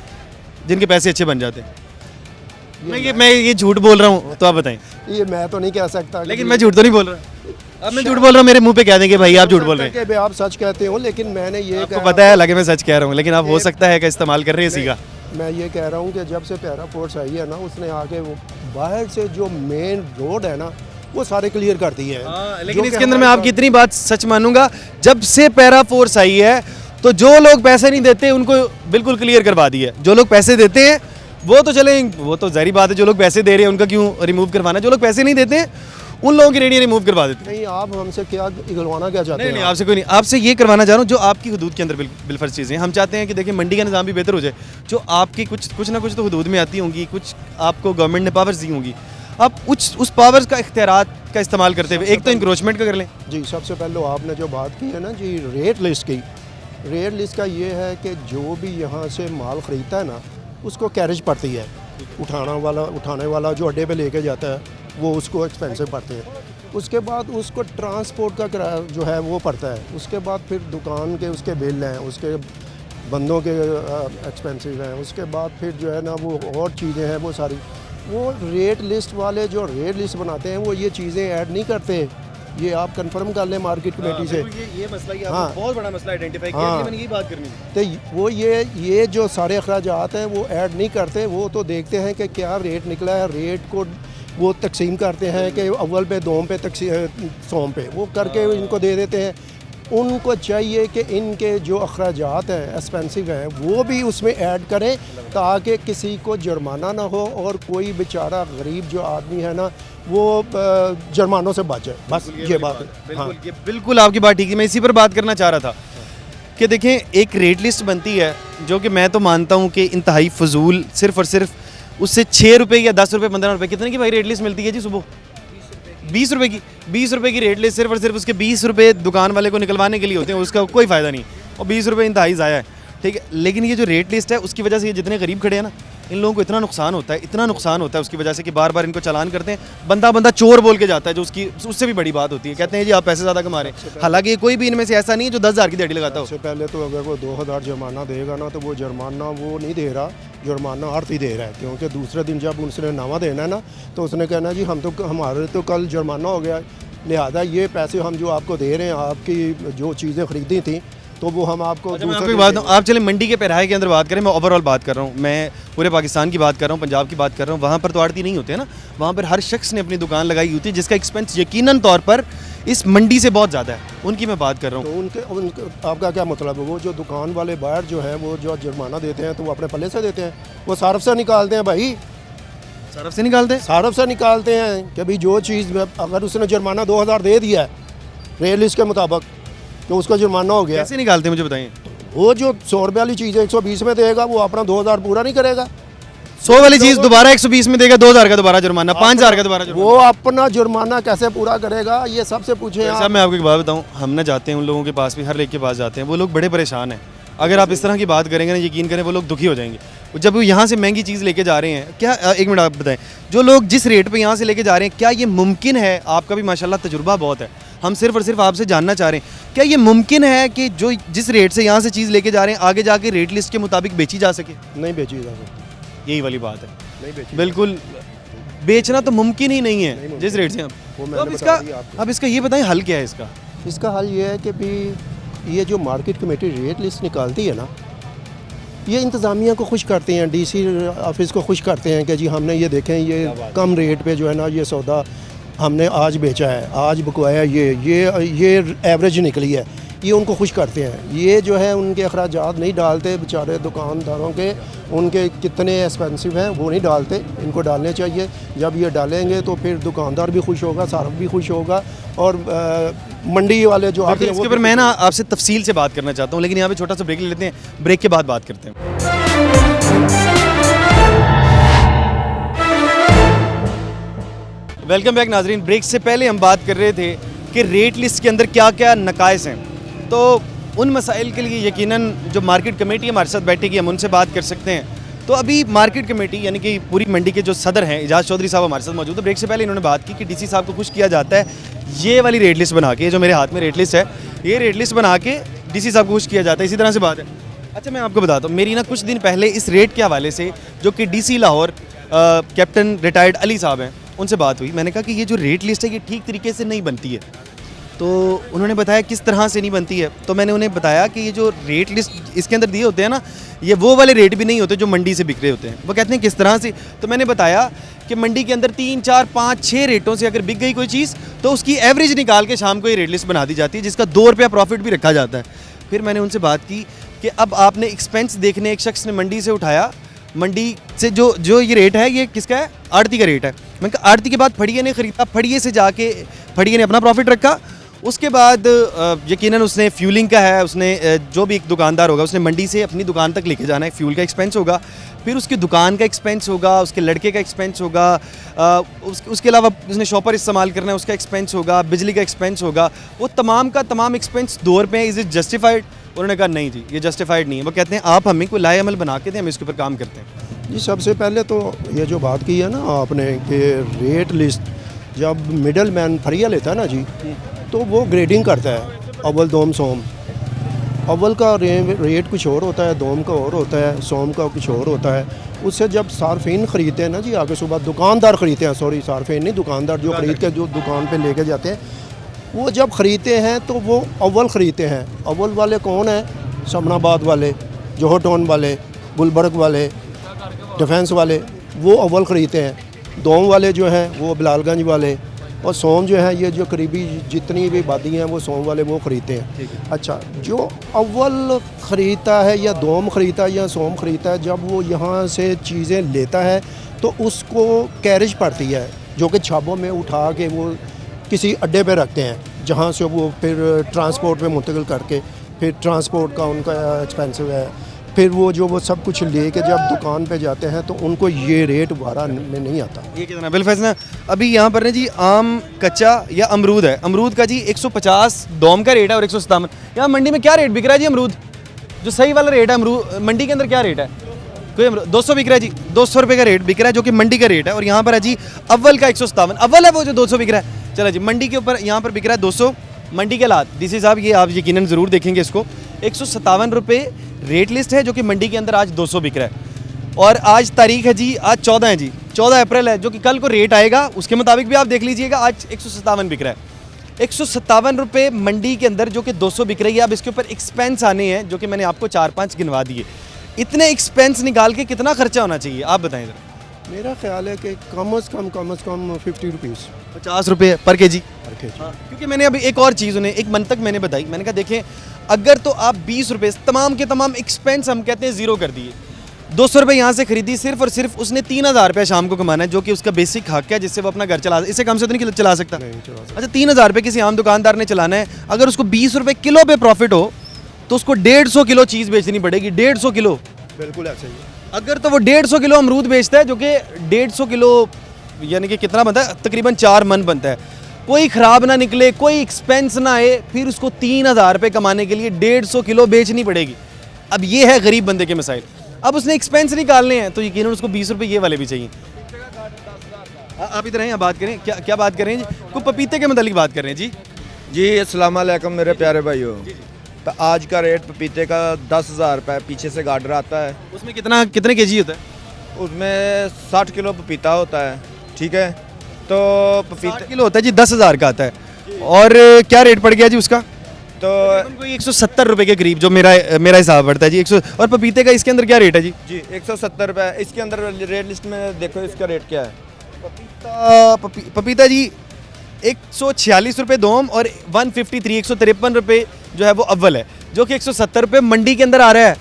जिनके पैसे अच्छे बन जाते हैं। मैं ये झूठ बोल रहा हूँ तो आप बताएं। ये मैं तो नहीं कह सकता, लेकिन मैं झूठ तो नहीं बोल रहा। अब मैं झूठ बोल रहा हूँ, मेरे मुंह पे कह देंगे भाई आप झूठ बोल रहे हैं। कि आप सच कहते हो, लेकिन मैंने ये आपको पता है लगे मैं सच कह रहा हूँ, लेकिन आप हो सकता है का इस्तेमाल कर रहे हैं इसी का। मैं ये कह रहा हूँ कि जब से पैरा फोर्स आई है ना, उसने आके वो बाहर से जो मेन रोड है ना वो सारे क्लियर कर दिए हैं। लेकिन इसके अंदर मैं आपकी इतनी बात सच मानूंगा, जब से पैरा फोर्स आई है तो जो लोग पैसे नहीं देते उनको बिल्कुल क्लियर करवा दिया। जो लोग पैसे देते हैं वो तो चले, वो तो ज़ाहिर बात है, जो लोग पैसे दे रहे हैं उनका क्यों रिमूव करवाना, जो लोग पैसे नहीं देते हैं उन लोगों की रेडियो रिमूव करवा देते हैं। नहीं, आप हमसे क्या इगलवाना क्या चाहते हैं? नहीं, आपसे कोई नहीं, आपसे ये करवाना चाह रहा हूँ जो आपकी हदूद के अंदर बिलफर्ज चीज़ें हम चाहते हैं कि देखिए मंडी का निज़ाम भी बेहतर हो जाए। जो आपकी कुछ ना कुछ तो हदूद में आती होंगी, कुछ आपको गवर्नमेंट ने पावर्स दी होंगी, आप उस पावर्स का इख्तियारात का इस्तेमाल करते हुए एक तो इंक्रोचमेंट का कर लें। जी, सबसे पहले आपने जो बात की है ना जी रेट लिस्ट की, रेट लिस्ट का ये है कि जो भी यहाँ से माल ख़रीदता है ना उसको कैरेज पड़ती है, उठाने वाला जो अड्डे पे लेके जाता है वो उसको एक्सपेंसिव पड़ते हैं। उसके बाद उसको ट्रांसपोर्ट का किराया जो है वो पड़ता है। उसके बाद फिर दुकान के उसके बिल हैं, उसके बंदों के एक्सपेंसिव हैं। उसके बाद फिर जो है ना वो और चीज़ें हैं, वो सारी वो रेट लिस्ट वाले जो रेट लिस्ट बनाते हैं वो ये चीज़ें ऐड नहीं करते। ये आप कंफर्म कर लें मार्केट कमेटी से। ये मसला ही हाँ, बहुत बड़ा मसला आइडेंटिफाई किया, मैंने यही बात करनी है। तो वो ये जो सारे अखराजात हैं वो ऐड नहीं करते। वो तो देखते हैं कि क्या रेट निकला है, रेट को वो तकसीम करते हैं कि अव्वल पे, दोम पे, सोम पे, वो करके इनको दे देते हैं। उनको चाहिए कि इनके जो अखराजात हैं एक्सपेंसिव हैं वो भी उसमें ऐड करें ताकि किसी को जुर्माना ना हो और कोई बेचारा गरीब जो आदमी है ना वो जुर्मानों से बचे। बस ये बात है। हाँ, ये बिल्कुल आपकी बात ठीक है। मैं इसी पर बात करना चाह रहा था कि देखें, एक रेट लिस्ट बनती है जो कि मैं तो मानता हूँ कि इंतहाई फजूल, सिर्फ और सिर्फ उससे 6 रुपये या 10 रुपये 15 रुपये कितने की भाई रेट लिस्ट मिलती है जी सुबह? 20 रुपये की। 20 रुपये की रेट लिस्ट सिर्फ और सिर्फ उसके 20 रुपये दुकान वाले को निकलवाने के लिए होते हैं, उसका कोई फ़ायदा नहीं, और 20 रुपये इंतहाई ज़ाया है, ठीक है। लेकिन ये जो रेट लिस्ट है उसकी वजह से ये जितने गरीब खड़े हैं ना, इन लोगों को इतना नुकसान होता है, इतना नुकसान होता है उसकी वजह से कि बार बार इनको चालान करते हैं। बंदा चोर बोल के जाता है, जो उससे भी बड़ी बात होती है, कहते हैं जी आप पैसे ज़्यादा कमा रहे हैं। हालांकि कोई भी इनमें से ऐसा नहीं है जो 10,000 की दिहाड़ी लगाता हो। सबसे पहले तो अगर वो 2000 जुर्माना देगा ना तो वो जुर्माना वो नहीं दे रहा, जुर्माना अर्थ ही दे रहा है, क्योंकि दूसरे दिन जब उसने नवा देना है ना तो उसने कहना जी हमारे तो कल जुर्माना हो गया, लिहाजा ये पैसे हम जो आपको दे रहे हैं, आपकी जो चीज़ें खरीदी थी तो वो हम आपको अच्छा, मैं आपको एक बात बताऊं, आप चले मंडी के पैराहे के अंदर बात करें, मैं ओवरऑल बात कर रहा हूँ, मैं पूरे पाकिस्तान की बात कर रहा हूँ, पंजाब की बात कर रहा हूँ। वहाँ पर तो आड़ती नहीं होते हैं ना, वहाँ पर हर शख्स ने अपनी दुकान लगाई होती है जिसका एक्सपेंस यकीनन तौर पर इस मंडी से बहुत ज़्यादा है, उनकी मैं बात कर रहा हूँ। तो उनके आपका क्या मतलब है? वो जो दुकान वाले बाहर जो है वो जो जुर्माना देते हैं तो वो अपने पल्ले से देते हैं, वो सारफ से निकालते हैं भाई, सरफ से निकालते हैं। सारफ से निकालते हैं कि भाई जो चीज़ अगर उसने जुर्माना 2000 दे दिया है रेट लिस्ट के मुताबिक तो उसका जुर्माना हो गया। कैसे निकालते हैं मुझे बताइए? वो जो 100 रुपये वाली चीज़ है 120 में देगा, वो अपना 2000 पूरा नहीं करेगा। 100 वाली चीज़ दोबारा 120 में देगा, 2000 का दोबारा जुर्माना, 5000 का दोबारा जुर्माना। वो अपना जुर्माना कैसे पूरा करेगा, ये सबसे पूछे आप। साहब मैं आपको एक बात बताऊं, हम ना जाते हैं उन लोगों के पास भी, हर लेक के पास जाते हैं, वो लोग बड़े परेशान हैं। अगर आप इस तरह की बात करेंगे ना, यकीन करें वो लोग दुखी हो जाएंगे। जब वो यहाँ से महंगी चीज़ लेके जा रहे हैं, क्या एक मिनट आप बताएं, जो लोग जिस रेट पे यहाँ से लेके जा रहे हैं, क्या ये मुमकिन है? आपका भी माशाल्लाह तजुर्बा बहुत है, हम सिर्फ और सिर्फ आपसे जानना चाह रहे हैं, क्या ये मुमकिन है कि जो जिस रेट से यहाँ से चीज़ लेके जा रहे हैं आगे जाके रेट लिस्ट के मुताबिक बेची जा सके? नहीं बेची जा सकती, यही वाली बात है, नहीं बेची। बिल्कुल बेचना तो मुमकिन ही नहीं है जिस रेट से। वो तो मैंने अब बता दिया आपको। इसका ये बताएं हल क्या है इसका? इसका हल ये है कि भी ये जो मार्केट कमेटी रेट लिस्ट निकालती है ना, ये इंतज़ामिया को खुश करते हैं, डीसी ऑफिस को खुश करते हैं कि जी हमने ये देखें ये कम रेट पे जो है ना ये सौदा हमने आज बेचा है, आज बिकवाया, ये एवरेज निकली है, ये उनको खुश करते हैं। ये जो है उनके अखराजात नहीं डालते बेचारे दुकानदारों के, उनके कितने एक्सपेंसिव हैं वो नहीं डालते, इनको डालने चाहिए। जब ये डालेंगे तो फिर दुकानदार भी खुश होगा, सार्फ भी खुश होगा, और मंडी वाले जो आते हैं इसके ऊपर मैं ना आपसे तफसील से बात करना चाहता हूँ, लेकिन यहाँ पे छोटा सा ब्रेक ले लेते हैं, ब्रेक के बाद बात करते हैं। वेलकम बैक नाजरीन। ब्रेक से पहले हम बात कर रहे थे कि रेट लिस्ट के अंदर क्या क्या नकाइस हैं, तो उन मसाइल के लिए यकीनन जो मार्केट कमेटी हमारे साथ बैठेगी हम उनसे बात कर सकते हैं। तो अभी मार्केट कमेटी यानी कि पूरी मंडी के जो सदर हैं इजाज़ चौधरी साहब हमारे साथ मौजूद है। ब्रेक से पहले इन्होंने बात की कि डीसी साहब को खुश किया जाता है ये वाली रेट लिस्ट बना के, जो मेरे हाथ में रेट लिस्ट है, ये रेट लिस्ट बना के डीसी साहब को खुश किया जाता है। इसी तरह से बात है। अच्छा मैं आपको बताता हूँ, मेरी ना कुछ दिन पहले इस रेट के हवाले से जो कि DC Lahore captain retired Ali साहब हैं उनसे बात हुई। मैंने कहा कि ये जो रेट लिस्ट है ये ठीक तरीके से नहीं बनती है, तो उन्होंने बताया किस तरह से नहीं बनती है। तो मैंने उन्हें बताया कि ये जो रेट लिस्ट इसके अंदर दिए होते हैं ना, ये वो वाले रेट भी नहीं होते जो मंडी से बिक रहे होते हैं। वो कहते हैं किस तरह से, तो मैंने बताया कि मंडी के अंदर 3, 4, 5, 6 रेटों से अगर बिक गई कोई चीज़ तो उसकी एवरेज निकाल के शाम को ये रेट लिस्ट बना दी जाती है, जिसका 2 रुपया प्रॉफिट भी रखा जाता है। फिर मैंने उनसे बात की कि अब आपने एक्सपेंस देखने एक शख्स ने मंडी से उठाया, मंडी से जो ये रेट है ये किसका है? आड़ती का रेट है। मैंने कहा आड़ती के बाद फड़िये ने ख़रीदा, फड़िये से जाके फड़िये ने अपना प्रॉफिट रखा, उसके बाद यकीनन उसने फ्यूलिंग का है, उसने जो भी एक दुकानदार होगा उसने मंडी से अपनी दुकान तक लेके जाना है, फ्यूल का एक्सपेंस होगा, फिर उसकी दुकान का एक्सपेंस होगा, उसके लड़के का एक्सपेंस होगा, उसके अलावा उसने शॉपर इस्तेमाल करना है उसका एक्सपेंस होगा, बिजली का एक्सपेंस होगा, वो तमाम का तमाम एक्सपेंस 2 रुपये। Is it justified? उन्होंने कहा नहीं जी ये जस्टिफाइड नहीं है। वो कहते हैं आप हमें कोई लाए अमल बना के दें, हम इसके ऊपर काम करते हैं। जी सबसे पहले तो ये जो बात की है ना आपने कि रेट लिस्ट जब मिडल मैन फरिया लेता है ना जी, तो वो ग्रेडिंग करता है अव्वल दोम सोम। अव्वल का रेट कुछ और होता है, दोम का और होता है, सोम का कुछ और होता है। उससे जब सार्फिन ख़रीदते हैं ना जी, आगे सुबह दुकानदार ख़रीदते हैं, सॉरी सार्फिन नहीं, दुकानदार जो ख़रीद के जो दुकान पे लेके जाते हैं, वो जब ख़रीदते हैं तो वो अव्वल ख़रीदते हैं। अव्वल वाले कौन हैं? समनाबाद वाले, जोहर टाउन वाले, गुलबर्ग वाले, डिफेंस वाले, वो अव्वल ख़रीदते हैं। दोम वाले जो हैं वो बिलालगंज वाले, और सौम जो है ये जो करीबी जितनी भी आबादी हैं वो सौम वाले वो ख़रीदते हैं। अच्छा, जो अव्वल ख़रीदता है या दोम ख़रीदता है या सौम ख़रीदता है, जब वो यहाँ से चीज़ें लेता है तो उसको कैरेज पड़ती है जो कि छाबों में उठा के वो किसी अड्डे पे रखते हैं, जहाँ से वो फिर ट्रांसपोर्ट पे मुंतकिल करके फिर ट्रांसपोर्ट का उनका एक्सपेंसिव है, फिर वो सब कुछ लेके जब दुकान पे जाते हैं तो उनको ये रेट बारह में नहीं आता। ये कितना बिलफैज ना, अभी यहाँ पर ना जी आम कच्चा या अमरूद है, अमरूद का जी 150 दोम का रेट है और 157। यहाँ मंडी में क्या रेट बिक रहा है जी अमरूद, जो सही वाला रेट है अमरूद मंडी के अंदर क्या रेट है? कोई 200 बिक रहा है जी, 200 रुपये का रेट बिक रहा है जो कि मंडी का रेट है। और यहाँ पर है जी अव्वल का 157, अव्वल है वो जो 200 बिक रहा है। चलो जी, मंडी के ऊपर यहाँ पर बिक रहा है 200, मंडी के हालात डीसी साहब ये आप यकीनन ज़रूर देखेंगे इसको, 157 रुपये रेट लिस्ट है जो कि मंडी के अंदर आज 200 बिक रहा है। और आज तारीख है जी, आज 14 है जी, 14 अप्रैल है, जो कि कल को रेट आएगा उसके मुताबिक भी आप देख लीजिएगा, आज 157 बिक रहा है। 157 रुपये मंडी के अंदर जो कि 200 बिक रही है। अब इसके ऊपर एक्सपेंस आने हैं जो कि मैंने आपको 4-5 गिनवा दिए। इतने एक्सपेंस निकाल के कितना खर्चा होना चाहिए आप बताएं ज़रा। मेरा ख्याल है कि कम अज़ कम 50 रुपीज़ 50 रुपये पर केजी। हाँ। क्योंकि मैंने अभी एक और चीज़ उन्हें एक मंतक मैंने बताई, मैंने कहा देखें अगर तो आप 20 रुपये तमाम के तमाम एक्सपेंस हम कहते हैं ज़ीरो कर दिए, 200 रुपये यहाँ से खरीदी सिर्फ और सिर्फ उसने 3000 रुपये शाम को कमाना है जो कि उसका बेसिक हक है जिससे वो अपना घर चला, इससे कम से तो नहीं चला सकता। अच्छा, 3000 रुपये किसी आम दुकानदार ने चलाना है, अगर उसको 20 रुपये किलो पे प्रॉफिट हो तो उसको 150 किलो चीज़ बेचनी पड़ेगी, 150 किलो। बिल्कुल ऐसा ही है। अगर तो वो 150 किलो अमरूद बेचता है जो कि 150 किलो यानी कि कितना बनता है, तकरीबन 4 मन बनता है, कोई ख़राब ना निकले, कोई एक्सपेंस ना आए, फिर उसको 3000 रुपये कमाने के लिए 150 किलो बेचनी पड़ेगी। अब ये है गरीब बंदे के मसाइल। अब उसने एक्सपेंस निकालने हैं तो यकीनन उसको 20 रुपये ये वाले भी चाहिए। आप इधर हैं, बात करें, क्या बात कर रहे हैं जी? को पपीते के मतलब बात कर रहे हैं जी। जी अस्सलाम वालेकुम मेरे प्यारे भाइयों। तो आज का रेट पपीते का 10,000 रुपये, पीछे से गार्डर आता है, उसमें कितने केजी होता है? उसमें 60 किलो पपीता होता है, ठीक है। तो 60 पपीते किलो होता है जी, 10,000 का आता है। और क्या रेट पड़ गया जी उसका? तो कोई 170 रुपये के करीब जो मेरा हिसाब पड़ता है जी। 100। और पपीते का इसके अंदर क्या रेट है जी? जी 170 रुपये। इसके अंदर रेट लिस्ट में देखो इसका रेट क्या है। पपीता जी 146 रुपये दोम और 153 153 रुपये जो है वो अव्वल है, जो कि 170 रुपये मंडी के अंदर आ रहा है।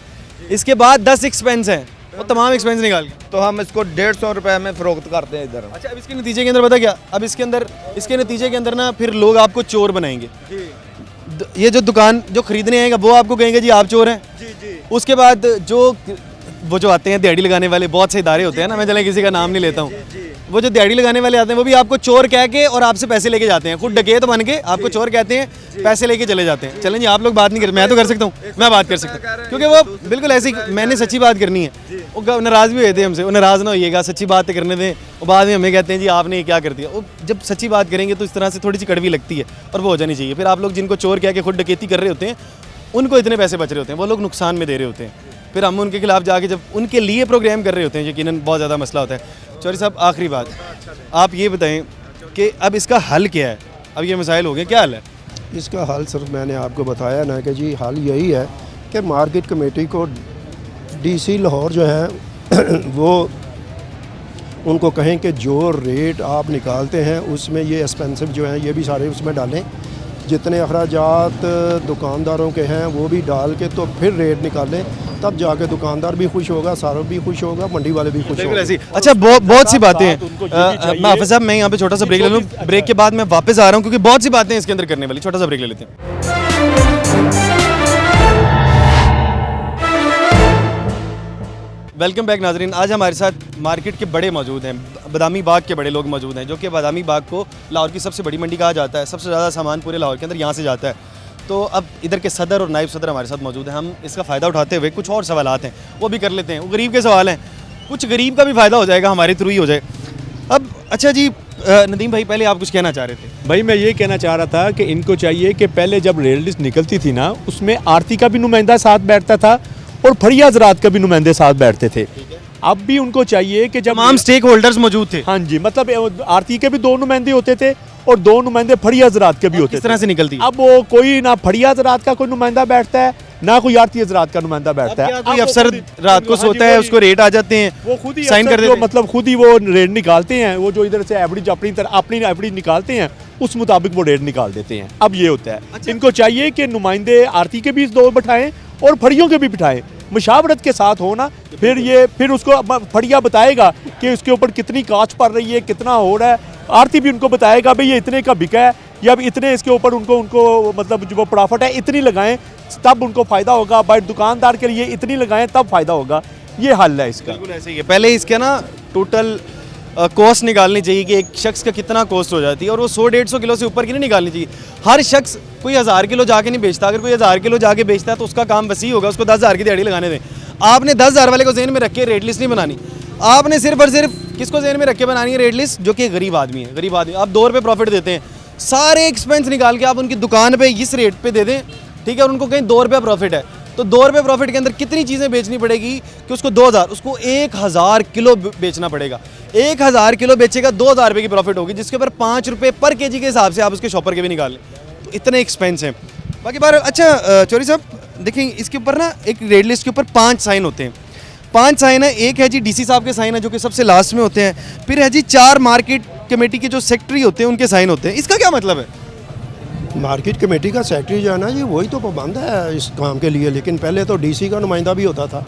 इसके बाद 10 एक्सपेंस हैं, वो तमाम एक्सपेंस निकाल के तो हम इसको 150 रुपये में फ़रोख्त करते हैं इधर। अच्छा, अब इसके नतीजे के अंदर पता क्या, अब इसके नतीजे के अंदर ना फिर लोग आपको चोर बनाएंगे। ये जो दुकान जो खरीदने आएगा वो आपको कहेंगे जी आप चोर हैं। उसके बाद जो आते हैं दिहाड़ी लगाने वाले, बहुत से इदारे होते हैं ना, मैं चले किसी का नाम नहीं लेता हूँ, वो जो दिहाड़ी लगाने वाले आते हैं वो भी आपको चोर कह के और आपसे पैसे लेके जाते हैं, खुद डकैत बन के आपको चोर कहते हैं, पैसे लेके चले जाते हैं। चलें जी, आप लोग बात नहीं कर, मैं तो कर सकता हूँ, मैं बात कर सकता हूँ क्योंकि वो बिल्कुल ऐसी, मैंने सच्ची बात करनी है। वो नाराज़ भी हुए थे हमसे, वो नाराज़ ना होइएगा, सच्ची बात करने दें। और बाद में हमें कहते हैं जी आपने ये क्या कर दिया। वो जब सच्ची बात करेंगे तो इस तरह से थोड़ी सी कड़वी लगती है और वो हो जानी चाहिए। फिर आप लोग जिनको चोर कह के खुद डकैती कर रहे होते हैं उनको इतने पैसे बच रहे होते हैं, वो लोग नुकसान में दे रहे होते हैं, फिर हम उनके खिलाफ जाके जब उनके लिए प्रोग्राम कर रहे होते हैं यकीनन बहुत ज़्यादा मसला होता है। चौधरी साहब आखिरी बात, आप ये बताएं कि अब इसका हल क्या है? अब ये मसाइल हो गए, क्या हल है इसका? हल सिर्फ मैंने आपको बताया ना कि जी हल यही है कि मार्केट कमेटी को डीसी लाहौर जो है वो उनको कहें कि जो रेट आप निकालते हैं उसमें ये एक्सपेंसिव जो हैं ये भी सारे उसमें डालें, जितने अखराजात दुकानदारों के हैं वो भी डाल के तो फिर रेट निकालें, तब जाके दुकानदार भी खुश होगा, सारा भी खुश होगा, मंडी वाले भी खुश होंगे। अच्छा, बहुत सी बातें हैं। मैं हाफिज़ साहब, मैं यहाँ पे छोटा सा ब्रेक ले लूँ, ब्रेक के बाद मैं वापस आ रहा हूँ क्योंकि बहुत सी बातें इसके अंदर करने वाली। छोटा सा ब्रेक ले लेते हैं। वेलकम बैक नाजरीन। आज हमारे साथ मार्केट के बड़े मौजूद हैं, बादामी बाग के बड़े लोग मौजूद हैं, जो कि बादामी बाग को लाहौर की सबसे बड़ी मंडी कहा जाता है, सबसे ज़्यादा सामान पूरे लाहौर के अंदर यहाँ से जाता है। तो अब इधर के सदर और नायब सदर हमारे साथ मौजूद हैं, हम इसका फ़ायदा उठाते हुए कुछ और सवालात हैं वो भी कर लेते हैं। वो गरीब के सवाल हैं, कुछ गरीब का भी फ़ायदा हो जाएगा, हमारे थ्रू ही हो जाए। अब अच्छा जी, नदीम भाई पहले आप कुछ कहना चाह रहे थे। भाई मैं ये कहना चाह रहा था कि इनको चाहिए कि पहले जब रेट लिस्ट निकलती थी ना, उसमें आरती का भी नुमाइंदा साथ बैठता था और फड़िया हज़रात का भी नुमाइंदे साथ बैठते थे। अब भी उनको चाहिए कि जब तमाम स्टेक होल्डर्स मौजूद थे। हाँ जी, मतलब आरती के भी 2 नुमाइंदे होते थे और 2 नुमाइंदे फड़िया हज़रात के भी होते थे। किस तरह से निकलती? अब वो कोई ना फड़िया हज़रात का कोई नुमाइंदा बैठता है ना कोई आरती हजरात का नुमाइंदा बैठता है। कोई अफसर रात को सोता है, उसको रेट आ जाते हैं, वो खुद ही साइन कर अफसर देते जो मतलब खुद ही वो रेट निकालते हैं, वो जो इधर से एवरेज अपनी एवरेज निकालते हैं उस मुताबिक वो रेट निकाल देते हैं। अब ये होता है इनको चाहिए कि नुमाइंदे आरती के भी दो बिठाएं और फड़ियों के भी बिठाएं, मुशावरत के साथ हो ना, फिर उसको फड़िया बताएगा कि उसके ऊपर कितनी काच पड़ रही है, कितना हो रहा है, आरती भी उनको बताएगा भाई ये इतने का बिका है या अब इतने इसके ऊपर उनको मतलब जो प्रॉफिट है इतनी लगाएं तब उनको फ़ायदा होगा, भाई दुकानदार के लिए इतनी लगाएं तब फ़ायदा होगा। ये हल है इसका। बिल्कुल ऐसे ही है। पहले इसके ना टोटल कॉस्ट निकालनी चाहिए कि एक शख्स का कितना कॉस्ट हो जाती है, और वो 100-150 किलो से ऊपर की नहीं निकालनी चाहिए। हर शख्स कोई 1000 किलो जाके नहीं बेचता, अगर कोई 1000 किलो जाके बेचता है तो उसका काम वसी होगा, उसको 10,000 की दिहाड़ी लगाने दें। आपने 10,000 वाले को ज़हन में रख के रेट लिस्ट नहीं बनानी, आपने सिर्फ और सिर्फ किसको ज़हन में रख के बनानी है रेट लिस्ट, जो कि गरीब आदमी है। गरीब आदमी आप 2 रुपये प्रॉफिट देते हैं, सारे एक्सपेंस निकाल के आप उनकी दुकान पे इस रेट पे दे दें, ठीक है, और उनको कहीं 2 रुपये प्रॉफिट है, तो 2 रुपये प्रॉफिट के अंदर कितनी चीज़ें बेचनी पड़ेगी कि उसको 2000, उसको 1000 किलो बेचना पड़ेगा। 1000 किलो बेचेगा 2000 रुपये की प्रॉफिट होगी, जिसके ऊपर 5 रुपये पर केजी के हिसाब से आप उसके शॉपर के भी निकाल लें, तो इतने एक्सपेंस हैं। बाकी बार अच्छा चौधरी साहब देखें, इसके ऊपर ना एक रेट लिस्ट के ऊपर 5 साइन होते हैं। 5 साइन है, एक है जी डीसी साहब के साइन है जो कि सबसे लास्ट में होते हैं, फिर है जी 4 मार्केट कमेटी के जो सेक्रेटरी होते हैं उनके साइन होते हैं। इसका क्या मतलब है? मार्केट कमेटी का सेक्रेटरी जो है ना जी वही तो पाबंद है इस काम के लिए, लेकिन पहले तो डीसी का नुमाइंदा भी होता था,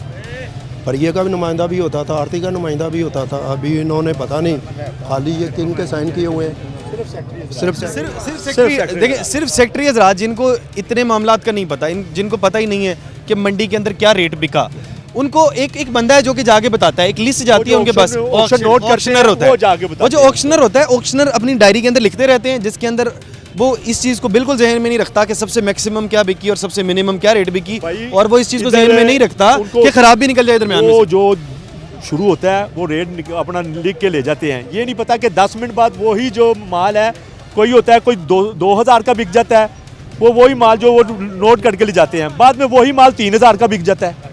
फरिया का भी नुमाइंदा भी होता था, आरती का नुमाइंदा भी होता था। अभी इन्होंने पता नहीं खाली ये किन के साइन किए हुए हैं, सिर्फ सेक्रेटरी। देखिए सिर्फ सेक्रेटरी हजरात जिनको इतने मामलात का नहीं पता, जिनको पता ही नहीं है कि मंडी के अंदर क्या रेट बिका, उनको एक बंदा है जो कि जाके बताता है, एक लिस्ट जाती है उनके पास, ऑक्शनर होता है, वो जो ऑक्शनर होता है, ऑक्शनर अपनी डायरी के अंदर लिखते रहते हैं, जिसके अंदर वो इस चीज़ को बिल्कुल जहन में नहीं रखता कि सबसे मैक्सिमम क्या बिकी और सबसे मिनिमम क्या रेट बिकी, और वो इस चीज़ को जहन में नहीं रखता कि खराब भी निकल जाए दरमियान में। वो जो शुरू होता है वो रेट अपना लिख के ले जाते हैं, ये नहीं पता कि 10 मिनट बाद वही जो माल है, कोई होता है कोई 2000 का बिक जाता है, वो वही माल जो वो नोट करके ले जाते हैं, बाद में वही माल 3000 का बिक जाता है।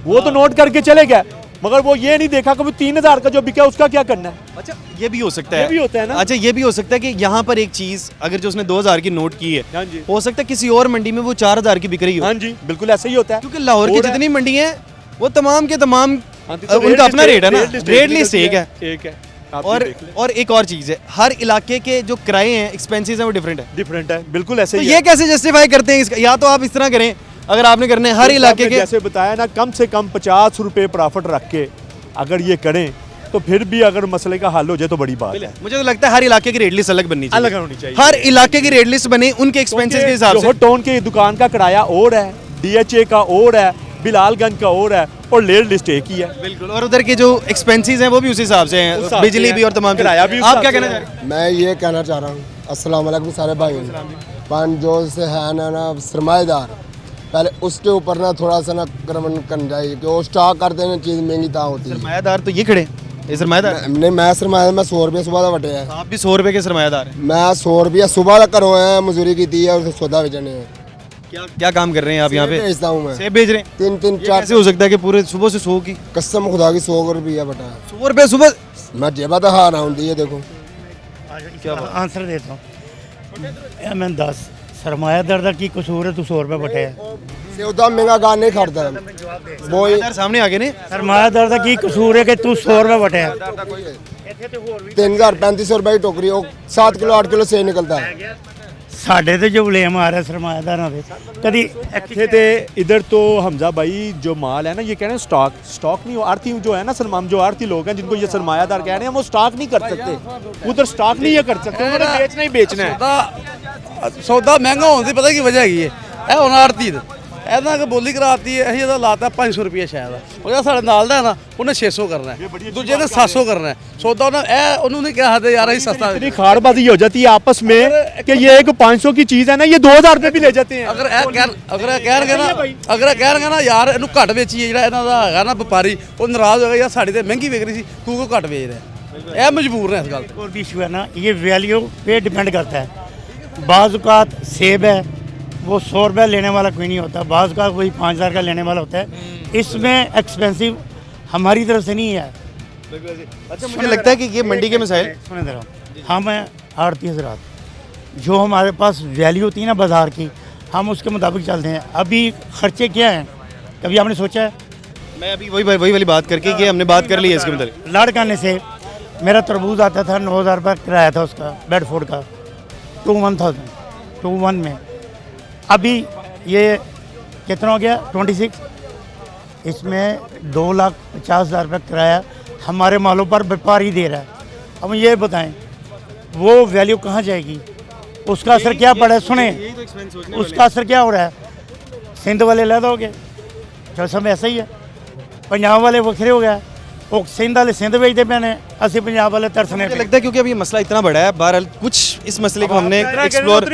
वो तो नोट करके चले गए, मगर वो ये नहीं देखा कि वो 3000 का जो बिका उसका क्या करना है। अच्छा ये भी हो सकता है, ये भी होता है ना। अच्छा ये भी हो सकता है कि यहाँ पर एक चीज़ अगर जो उसने 2000 की नोट की है, हाँ जी, हो सकता है किसी और मंडी में वो 4000 की बिक रही हो। हाँ जी बिल्कुल ऐसे ही होता है, क्योंकि लाहौर की जितनी मंडी है वो तमाम के तमाम तो उनका अपना रेट है ना, रेट लिस्ट एक है। आप और ये देख लें। और एक और चीज़ है, हर इलाके के जो किराए हैं, एक्सपेंसेस हैं, वो डिफरेंट है। बिल्कुल ऐसे तो ही ये है। कैसे जस्टिफाई करते हैं इसका? या तो आप इस तरह करें, अगर आपने करने हर इलाके के, जैसे बताया ना, कम से कम 50 रुपए प्रॉफिट रख के अगर ये करें तो फिर भी अगर मसले का हल हो जाए तो बड़ी बात है। मुझे तो लगता है हर इलाके की रेट लिस्ट अलग बननी चाहिए, अलग होनी चाहिए। हर इलाके की रेट लिस्ट बने उनके एक्सपेंसेस के हिसाब से। जोहर टाउन की दुकान का किराया और है, डीएचए का और है, बिलालगंज का और है, और रेट लिस्ट एक ही है। बिल्कुल, और उधर के जो एक्सपेंसेस हैं वो भी उसी हिसाब से हैं, बिजली भी और तमाम किराया भी। आप क्या कहना चाह रहे हैं? मैं ये कहना चाह रहा हूँ, अस्सलाम वालेकुम सारे भाई, पान जो से है ना सरमाएदार, पहले उसके ऊपर ना थोड़ा सा ना क्रमण करना चाहिए कि वो स्टॉक करते हैं, चीज़ महंगी ता होती है। सरमायादार तो ये खड़े, ये सरमायादार नहीं, मैं सरमाया, मैं 100 रुपये सुबह का वटे है। आप भी 100 रुपए के सरमायादार हैं। मैं 100 रुपया सुबह का करो है, मजदूरी की थी है, और सौदा बेचने हैं। क्या काम कर रहे हैं आप यहाँ पे? बेचता हूँ मैं, सेब बेच रहे हैं। 3 ये 4 कैसे हो सकता है कि पूरे सुबह से 100 की? कसम खुदा की 100 रुपया बटा है। 100 रुपए सुबह? मैं जेबा तो हार रहा हूँ, ये देखो। क्या बात? आंसर देता हूँ मैं 10 सरमायादार का की कसूर है, तू 100 रुपये बटे है। सौदा महंगा गान नहीं खरीदता है वो ही। सरमायादार सामने आ गए ने। सरमायादार का की कसूर है कि तू 100 रुपये बटे है। 3000-3500 रुपये की टोकरी, वो 7 किलो 8 किलो से निकलता है। साढ़े तो जो ब्लेम आ रहा है सरमायादारों से, कभी इत्थे ते इधर तो हमजा भाई जो माल है ना, ये कह रहे हैं स्टॉक नहीं हो, आरती जो है ना सलमान, जो आरती लोग हैं जिनको ये सरमायादार कह रहे हैं, वो स्टॉक नहीं कर सकते, उधर स्टॉक नहीं ये कर सकते, उन्होंने बेचना ही बेचना है। सौदा महंगा होने की पता की वजह है ਇਹ ਹੁਣ ਆੜਤੀ ਇਹਨਾਂ ਕਿ ਬੋਲੀ ਕਰਾਤੀ ਹੈ, ਅਸੀਂ ਇਹਦਾ ਲਾਤਾ 500 ਰੁਪਏ ਸ਼ਾਇਦ, ਉਹ ਜਿਹੜਾ ਸਾਡੇ ਨਾਲ ਦਾ ਹੈ ਨਾ ਉਹਨੇ 600 ਕਰਨਾ ਹੈ, ਦੂਜੇ ਨੇ 700 ਕਰਨਾ ਹੈ। ਸੌਦਾ ਉਹਨੂੰ नहीं कहा था यार ਅਸੀਂ सस्ता। इतनी खारबाजी हो जाती है आपस में कि ये एक 500 की चीज़ है ना, ये 2000 रुपये भी ले जाते हैं। अगर ਕਹਿਣਗੇ ਨਾ ਯਾਰ ਇਹਨੂੰ ਘੱਟ ਵੇਚੀਏ, ਜਿਹੜਾ ਇਹਨਾਂ ਦਾ ਹੈਗਾ ਨਾ ਵਪਾਰੀ ਉਹ ਨਾਰਾਜ਼ ਹੋਏਗਾ, ਯਾਰ ਸਾਡੀ ਤੇ ਮਹਿੰਗੀ ਵਿਕ ਰਹੀ ਸੀ, ਤੂੰ ਕਿਉਂ ਘੱਟ ਵੇਚ ਰਿਹਾ। ਇਹ ਮਜਬੂਰ ਨੇ ਇਸ ਗੱਲ ਤੇ। और भी इशू है ना, ये वैल्यू पे डिपेंड करता है। बाज़ औक़ात सेब है वो 100 रुपये लेने वाला कोई नहीं होता, बाज़ औक़ात कोई 5000 का लेने वाला होता है। इसमें एक्सपेंसिव हमारी तरफ से नहीं है। अच्छा मुझे लगता है कि ये मंडी के मसाइल, सुने जरा, हम हैं आड़ती हज़रात, जो हमारे पास वैल्यू होती है ना बाज़ार की, हम उसके मुताबिक चलते हैं। अभी खर्चे क्या हैं कभी आपने सोचा है? मैं अभी वही वाली बात करके कि हमने बात कर ली है इसके मतलब। लाड़ करने से मेरा तरबूज आता था 9,000 रुपये किराया था उसका, बेडफोर्ड का 21 में। अभी ये कितना हो गया 26, इसमें 2,50,000 रुपये किराया हमारे मालों पर व्यापारी दे रहा है। अब ये बताएं वो वैल्यू कहाँ जाएगी, उसका असर क्या पड़ा है? सुने, उसका असर क्या हो रहा है? सिंध वाले लैदा हो गए, चल सब ऐसा ही है। पंजाब वाले वखरे हो गया, वो सिंध वाले सिंध बेचते पे ने, असि पंजाब वाले तरसने मुझे लगता है क्योंकि अब ये मसला इतना बड़ा है, बहरहाल कुछ इस मसले को हमने एक्सप्लोर,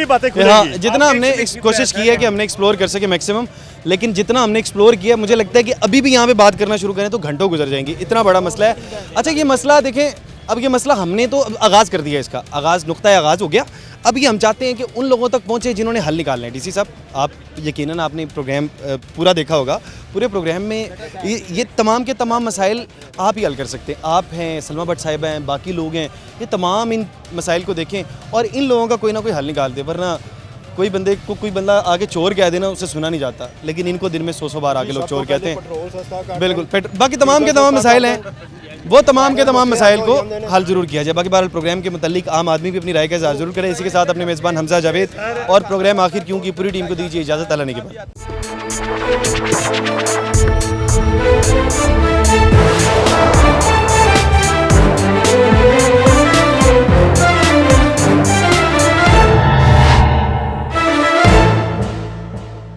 हाँ जितना हमने कोशिश की है कि हमने एक्सप्लोर कर सके मैक्सिमम, लेकिन जितना हमने एक्सप्लोर किया मुझे लगता है कि अभी भी यहाँ पे बात करना शुरू करें तो घंटों गुजर जाएंगी, इतना बड़ा मसला है। अच्छा ये मसला देखें, अब ये मसला हमने तो आगाज़ कर दिया, इसका आगाज़ नुक्ता आगाज़ हो गया। अब ये हम चाहते हैं कि उन लोगों तक पहुँचे जिन्होंने हल निकालना है। डीसी साहब, आप यकीनन आपने प्रोग्राम पूरा देखा होगा, पूरे प्रोग्राम में ये तमाम के तमाम मसाइल आप ही हल कर सकते हैं। आप हैं, सलमा भट्ट साहिबा हैं, बाकी लोग हैं, ये तमाम इन मसाइल को देखें और इन लोगों का कोई ना कोई हल निकाल दे। वरना कोई बंदा आगे चोर कह देना, उसे सुना नहीं जाता, लेकिन इनको दिन में 100 बार आगे लोग चोर कहते हैं। बिल्कुल, बाकी तमाम के तमाम मसाइल हैं, वो तमाम के तमाम मसाइल को हल ज़रूर किया जाए। बाकी बहरहाल प्रोग्राम के मुतालिक आम आदमी भी अपनी राय का इज़हार ज़रूर करे। इसी के साथ अपने मेज़बान हमजा जावेद और प्रोग्राम आखिर क्यों की पूरी टीम को दीजिए इजाज़त। अल्लाह ने के बाद।